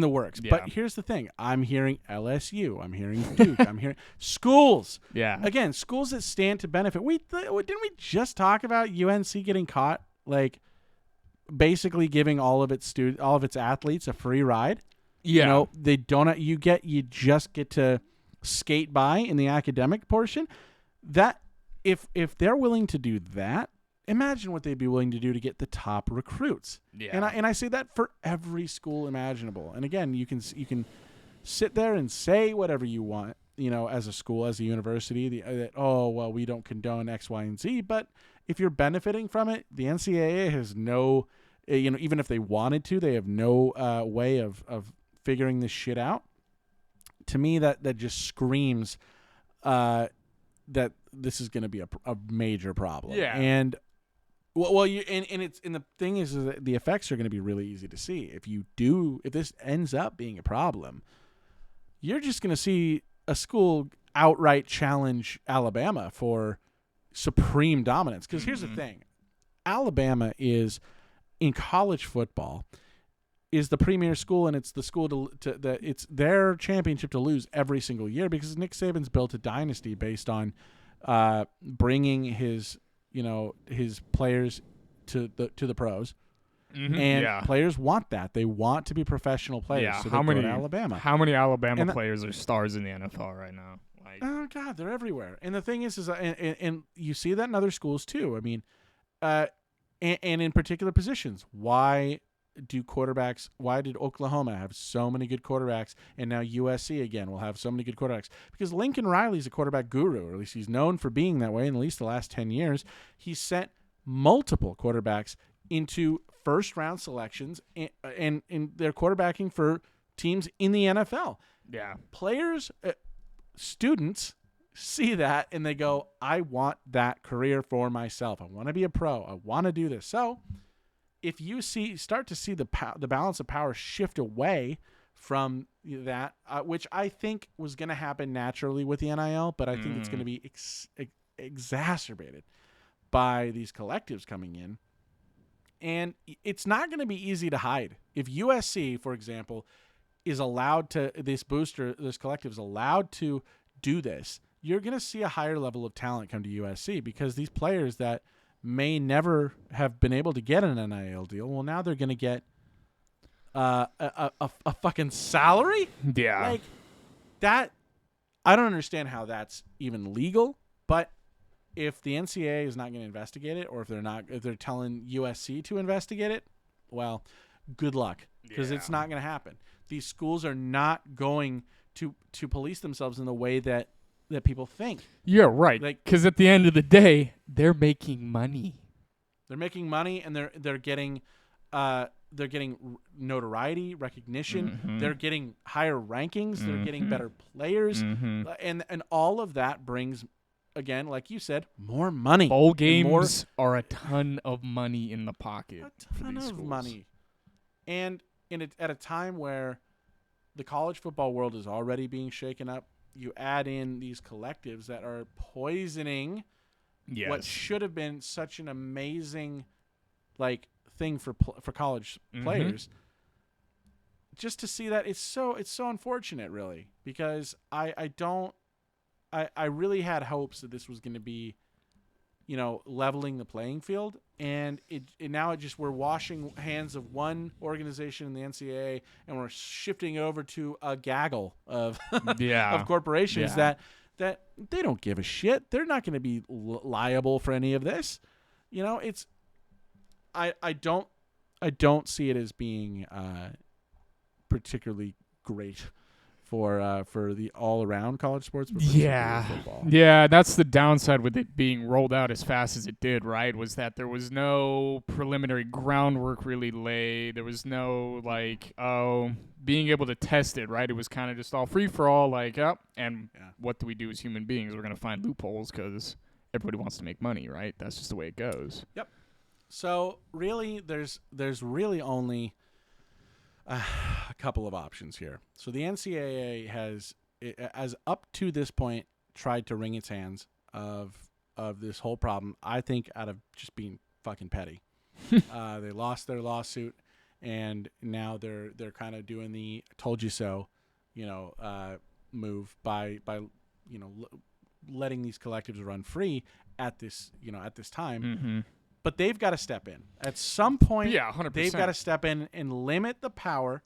works. Yeah. But here's the thing: I'm hearing LSU, I'm hearing Duke, I'm hearing schools. Yeah. Again, schools that stand to benefit. Didn't we just talk about UNC getting caught, like basically giving all of its athletes a free ride? Yeah. You know, they don't. You just get to skate by in the academic portion. That if they're willing to do that, imagine what they'd be willing to do to get the top recruits. Yeah. And I say that for every school imaginable. And again, you can sit there and say whatever you want, you know, as a school, as a university, we don't condone X, Y, and Z. But if you're benefiting from it, the NCAA has no, even if they wanted to, they have no way of figuring this shit out. To me, that just screams that this is going to be a major problem. Yeah. And the thing is that the effects are going to be really easy to see. If this ends up being a problem, you're just going to see a school outright challenge Alabama for supreme dominance. Because here's the thing. Alabama is, in college football, is the premier school, and it's the school it's their championship to lose every single year, because Nick Saban's built a dynasty based on bringing his players to the pros, and players want that. They want to be professional players. Yeah, so they go to Alabama. How many Alabama players are stars in the NFL right now? Like, oh God, they're everywhere. And the thing is and you see that in other schools too. I mean, and in particular positions. Why did Oklahoma have so many good quarterbacks, and now USC again will have so many good quarterbacks? Because Lincoln Riley's a quarterback guru, or at least he's known for being that way in at least the last 10 years. He's sent multiple quarterbacks into first-round selections, and they're quarterbacking for teams in the NFL. Yeah. Players, students see that, and they go, I want that career for myself. I want to be a pro. I want to do this. So if you start to see the balance of power shift away from that, which I think was going to happen naturally with the NIL, but I think it's going to be exacerbated by these collectives coming in. And it's not going to be easy to hide. If USC, for example, is allowed to, this collective is allowed to do this, you're going to see a higher level of talent come to USC, because these players that may never have been able to get an NIL deal, well, now they're going to get a fucking salary? Yeah. Like, that, I don't understand how that's even legal, but if the NCAA is not going to investigate it, or if they're telling USC to investigate it, well, good luck, because it's not going to happen. These schools are not going to police themselves in the way that people think. Yeah, right. Because at the end of the day, they're making money. They're making money, and they're getting notoriety, recognition. Mm-hmm. They're getting higher rankings. They're getting better players, and all of that brings, again, like you said, more money. Bowl games are a ton of money in the pocket. A ton of money, and at a time where the college football world is already being shaken up, you add in these collectives that are poisoning what should have been such an amazing, thing for college players. Just to see that, it's so unfortunate, really, because I really had hopes that this was going to be, leveling the playing field, and we're washing hands of one organization in the NCAA, and we're shifting over to a gaggle of of corporations that they don't give a shit. They're not going to be liable for any of this. I don't see it as being particularly great for the all-around college sports. But football. Yeah, that's the downside with it being rolled out as fast as it did, right? Was that there was no preliminary groundwork really laid. There was no, being able to test it, right? It was kind of just all free-for-all, what do we do as human beings? We're going to find loopholes because everybody wants to make money, right? That's just the way it goes. Yep. So, really, there's really only a couple of options here. So the NCAA has, as up to this point, tried to wring its hands of this whole problem. I think out of just being fucking petty. They lost their lawsuit, and now they're kind of doing the "told you so," move by letting these collectives run free at this time. Mm-hmm. But they've got to step in. At some point, 100%. They've got to step in and limit the power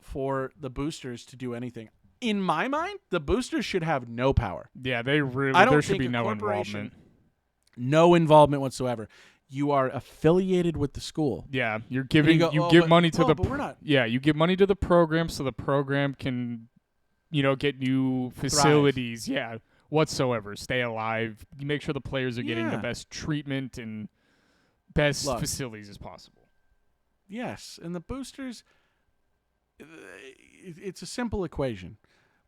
for the boosters to do anything. In my mind, the boosters should have no power. Yeah, there should be no involvement. No involvement whatsoever. You are affiliated with the school. Yeah, you give money to but we're not. Yeah, you give money to the program so the program can, get new facilities. Thrive. Yeah, whatsoever. Stay alive. You make sure the players are getting the best treatment and best facilities as possible. Yes, and the boosters, it's a simple equation.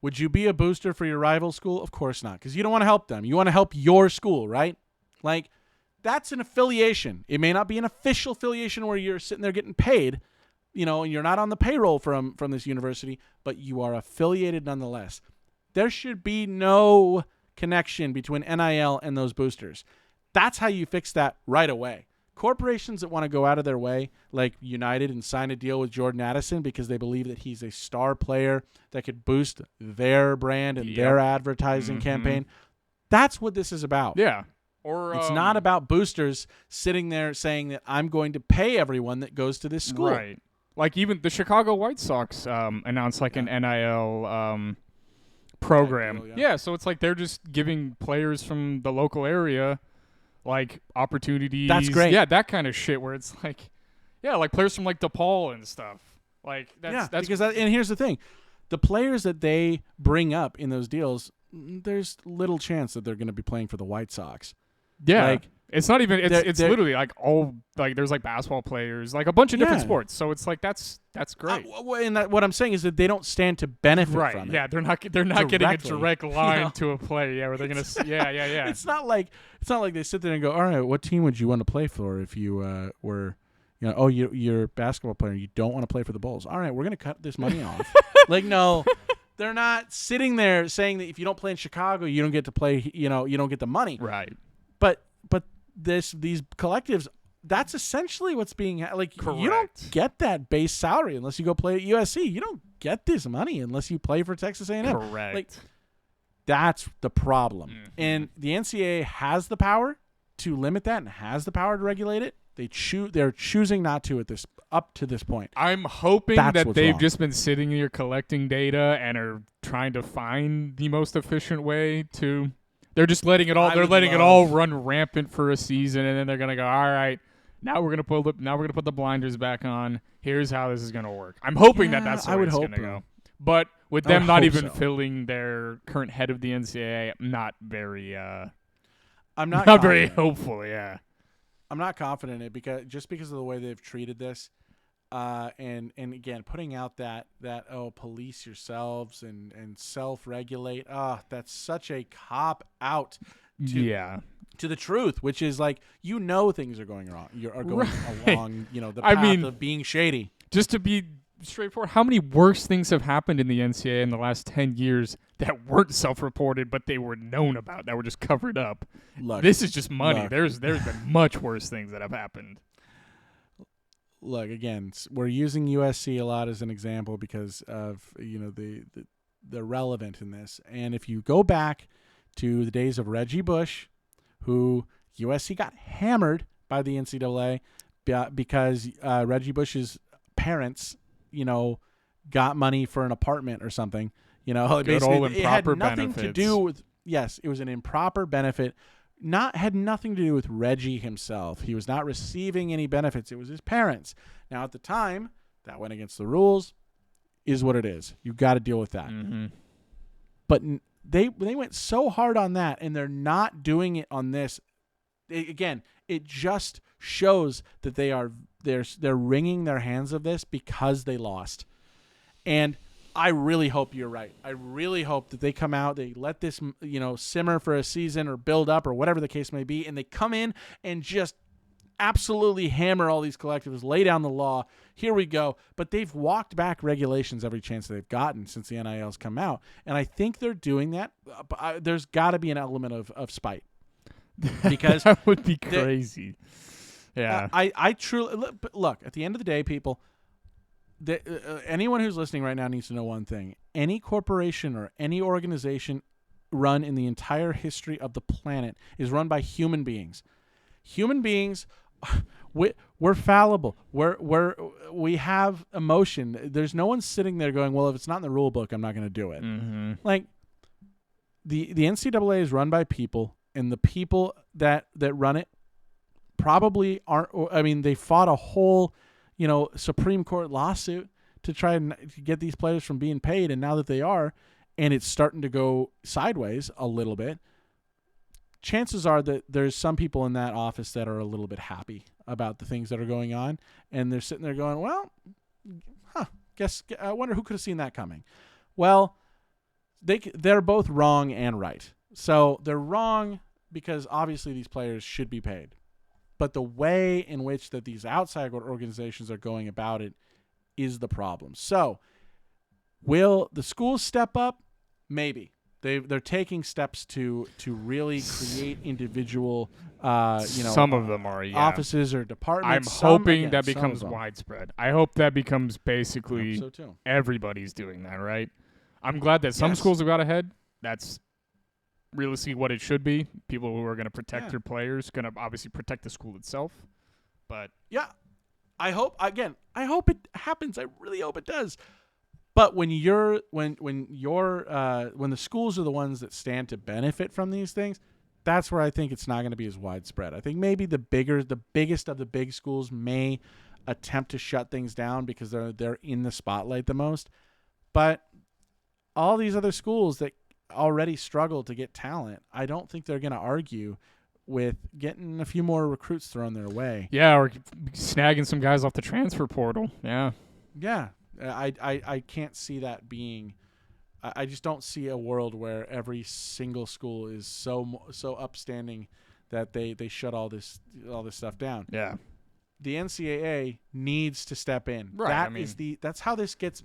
Would you be a booster for your rival school? Of course not, because you don't want to help them. You want to help your school, right? That's an affiliation. It may not be an official affiliation where you're sitting there getting paid, and you're not on the payroll from this university, but you are affiliated nonetheless. There should be no connection between NIL and those boosters. That's how you fix that right away. Corporations that want to go out of their way, like United, and sign a deal with Jordan Addison because they believe that he's a star player that could boost their brand and their advertising campaign. That's what this is about. Yeah. Or it's not about boosters sitting there saying that I'm going to pay everyone that goes to this school. Right. Like even the Chicago White Sox announced an NIL program. Deal, so it's like they're just giving players from the local area opportunities. That's great. Yeah, that kind of shit where it's like players from DePaul and stuff. That's because and here's the thing. The players that they bring up in those deals, there's little chance that they're going to be playing for the White Sox. Yeah. It's not even it's literally all there's basketball players, a bunch of different sports. So it's that's great. And what I'm saying is that they don't stand to benefit from it. Yeah, they're not getting a direct line to a play. Yeah, where they're going to yeah. It's not like they sit there and go, "All right, what team would you want to play for if you were you're a basketball player, you don't want to play for the Bulls. All right, we're going to cut this money off." No. They're not sitting there saying that if you don't play in Chicago, you don't get to play, you don't get the money. Right. But these collectives, that's essentially what's being Correct. You don't get that base salary unless you go play at USC. You don't get this money unless you play for Texas A&M. Correct. That's the problem. Mm-hmm. And the NCAA has the power to limit that and has the power to regulate it. They're choosing not to up to this point. I'm hoping that they've just been sitting here collecting data and are trying to find the most efficient way to. They're just letting it all. They're letting it all run rampant for a season, and then they're gonna go. All right, now we're gonna put the blinders back on. Here's how this is gonna work. I'm hoping that's the way it's gonna go. But with them not even filling their current head of the NCAA, I'm not very. I'm not very hopeful. Yeah. I'm not confident in it because of the way they've treated this, and again putting out that police yourselves and self-regulate. That's such a cop out. To the truth, which is things are going wrong. You're going along the path of being shady. Just to be straightforward, how many worse things have happened in the NCAA in the last 10 years that weren't self-reported, but they were known about, that were just covered up? This is just money. There's been much worse things that have happened. Look, again, we're using USC a lot as an example because of the relevant in this. And if you go back to the days of Reggie Bush, who USC got hammered by the NCAA because Reggie Bush's parents got money for an apartment or something. Good old it had improper nothing benefits. to do with. Yes, it was an improper benefit. Had nothing to do with Reggie himself. He was not receiving any benefits. It was his parents. Now, at the time, that went against the rules. is what it is. You got to deal with that. Mm-hmm. But they went so hard on that, and they're not doing it on this. Again, it just shows that they're wringing their hands of this because they lost. And I really hope you're right. I really hope that they come out, they let this, simmer for a season or build up or whatever the case may be, and they come in and just absolutely hammer all these collectives, lay down the law. Here we go. But they've walked back regulations every chance they've gotten since the NIL's come out. And I think they're doing that. There's got to be an element of spite. Because that would be crazy. Yeah. I truly look, at the end of the day, people, anyone who's listening right now needs to know one thing. Any corporation or any organization run in the entire history of the planet is run by human beings. Human beings, we're fallible. We have emotion. There's no one sitting there going, well, if it's not in the rule book, I'm not going to do it. Mm-hmm. Like the NCAA is run by people, and the people that run it probably aren't. I mean, they fought a whole, Supreme Court lawsuit to try and get these players from being paid, and now that they are, and it's starting to go sideways a little bit. Chances are that there's some people in that office that are a little bit happy about the things that are going on, and they're sitting there going, well, I wonder who could have seen that coming. Well, they're both wrong and right. So they're wrong because obviously these players should be paid. But the way in which that these outside organizations are going about it is the problem. So will the schools step up? Maybe. They're taking steps to really create individual, some of them are, offices or departments. I'm hoping that becomes widespread. I hope that becomes basically everybody's doing that, right? I'm glad that some schools have got ahead. That's realistically what it should be. People who are going to protect their players, going to obviously protect the school itself. But I hope it happens. I really hope it does. But when the schools are the ones that stand to benefit from these things, that's where I think it's not going to be as widespread. I think maybe the biggest of the big schools may attempt to shut things down because they're in the spotlight the most. But all these other schools that already struggle to get talent, I don't think they're going to argue with getting a few more recruits thrown their way. Yeah, or snagging some guys off the transfer portal. Yeah. Yeah. I can't see that being. I just don't see a world where every single school is so upstanding that they shut all this stuff down. Yeah, the NCAA needs to step in. Right. That's how this gets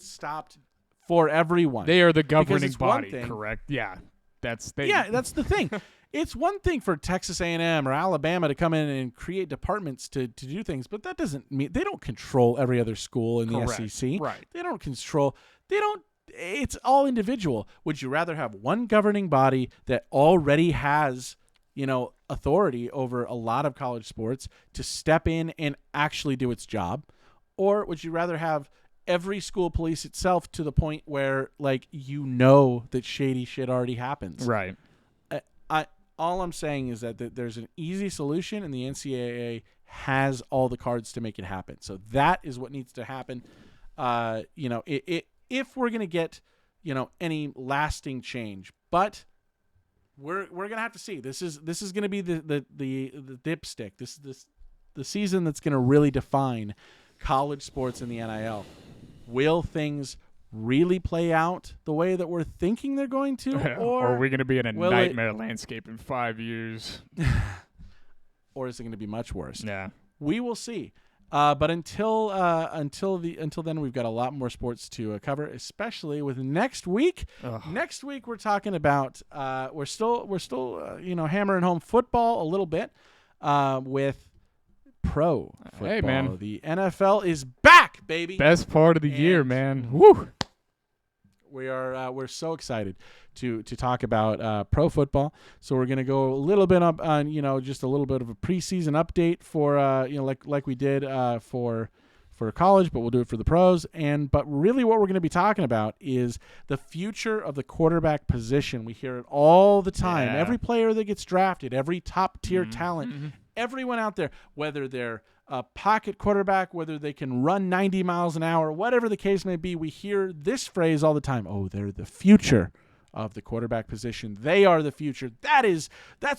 stopped for everyone. They are the governing body, correct? Yeah, that's the thing. It's one thing for Texas A&M or Alabama to come in and create departments to do things, but that doesn't mean they don't control every other school in the SEC. Right. It's all individual. Would you rather have one governing body that already has, authority over a lot of college sports to step in and actually do its job? Or would you rather have every school police itself to the point where, that shady shit already happens? Right. All I'm saying is that there's an easy solution, and the NCAA has all the cards to make it happen. So that is what needs to happen. If we're going to get, any lasting change, but we're going to have to see. This is going to be the dipstick. This the season that's going to really define college sports in the NIL. Will things really play out the way that we're thinking they're going to, or are we going to be in a nightmare landscape in 5 years? Or is it going to be much worse? Yeah, we will see. But until then, we've got a lot more sports to cover, especially with next week. Ugh. Next week, we're talking about we're still hammering home football a little bit with pro football. Hey, man. The NFL is back, baby. Best part of the year, man. Woo! We're so excited to talk about pro football. So we're gonna go a little bit up on just a little bit of a preseason update for like we did for college, but we'll do it for the pros. But really, what we're gonna be talking about is the future of the quarterback position. We hear it all the time. Yeah. Every player that gets drafted, every top tier talent. everyone out there, whether they're a pocket quarterback, whether they can run 90 miles an hour, whatever the case may be, we hear this phrase all the time. Oh, they're the future of the quarterback position. They are the future. That's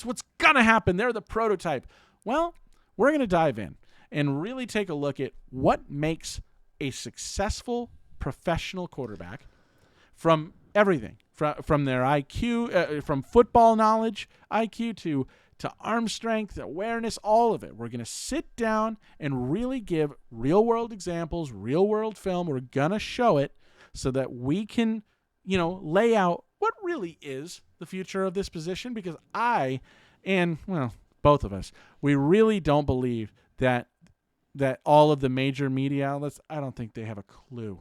what's going to happen. They're the prototype. Well, we're going to dive in and really take a look at what makes a successful professional quarterback from everything, from their IQ, from football knowledge, IQ to arm strength, awareness, all of it. We're going to sit down and really give real-world examples, real-world film. We're going to show it so that we can, lay out what really is the future of this position, because both of us, we really don't believe that all of the major media outlets, I don't think they have a clue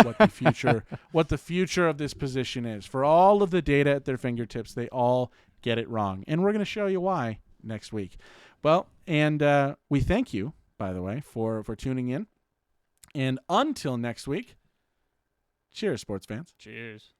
what the future of this position is. For all of the data at their fingertips, they all get it wrong. And we're going to show you why next week. Well, and we thank you, by the way, for tuning in. And until next week, cheers, sports fans. Cheers.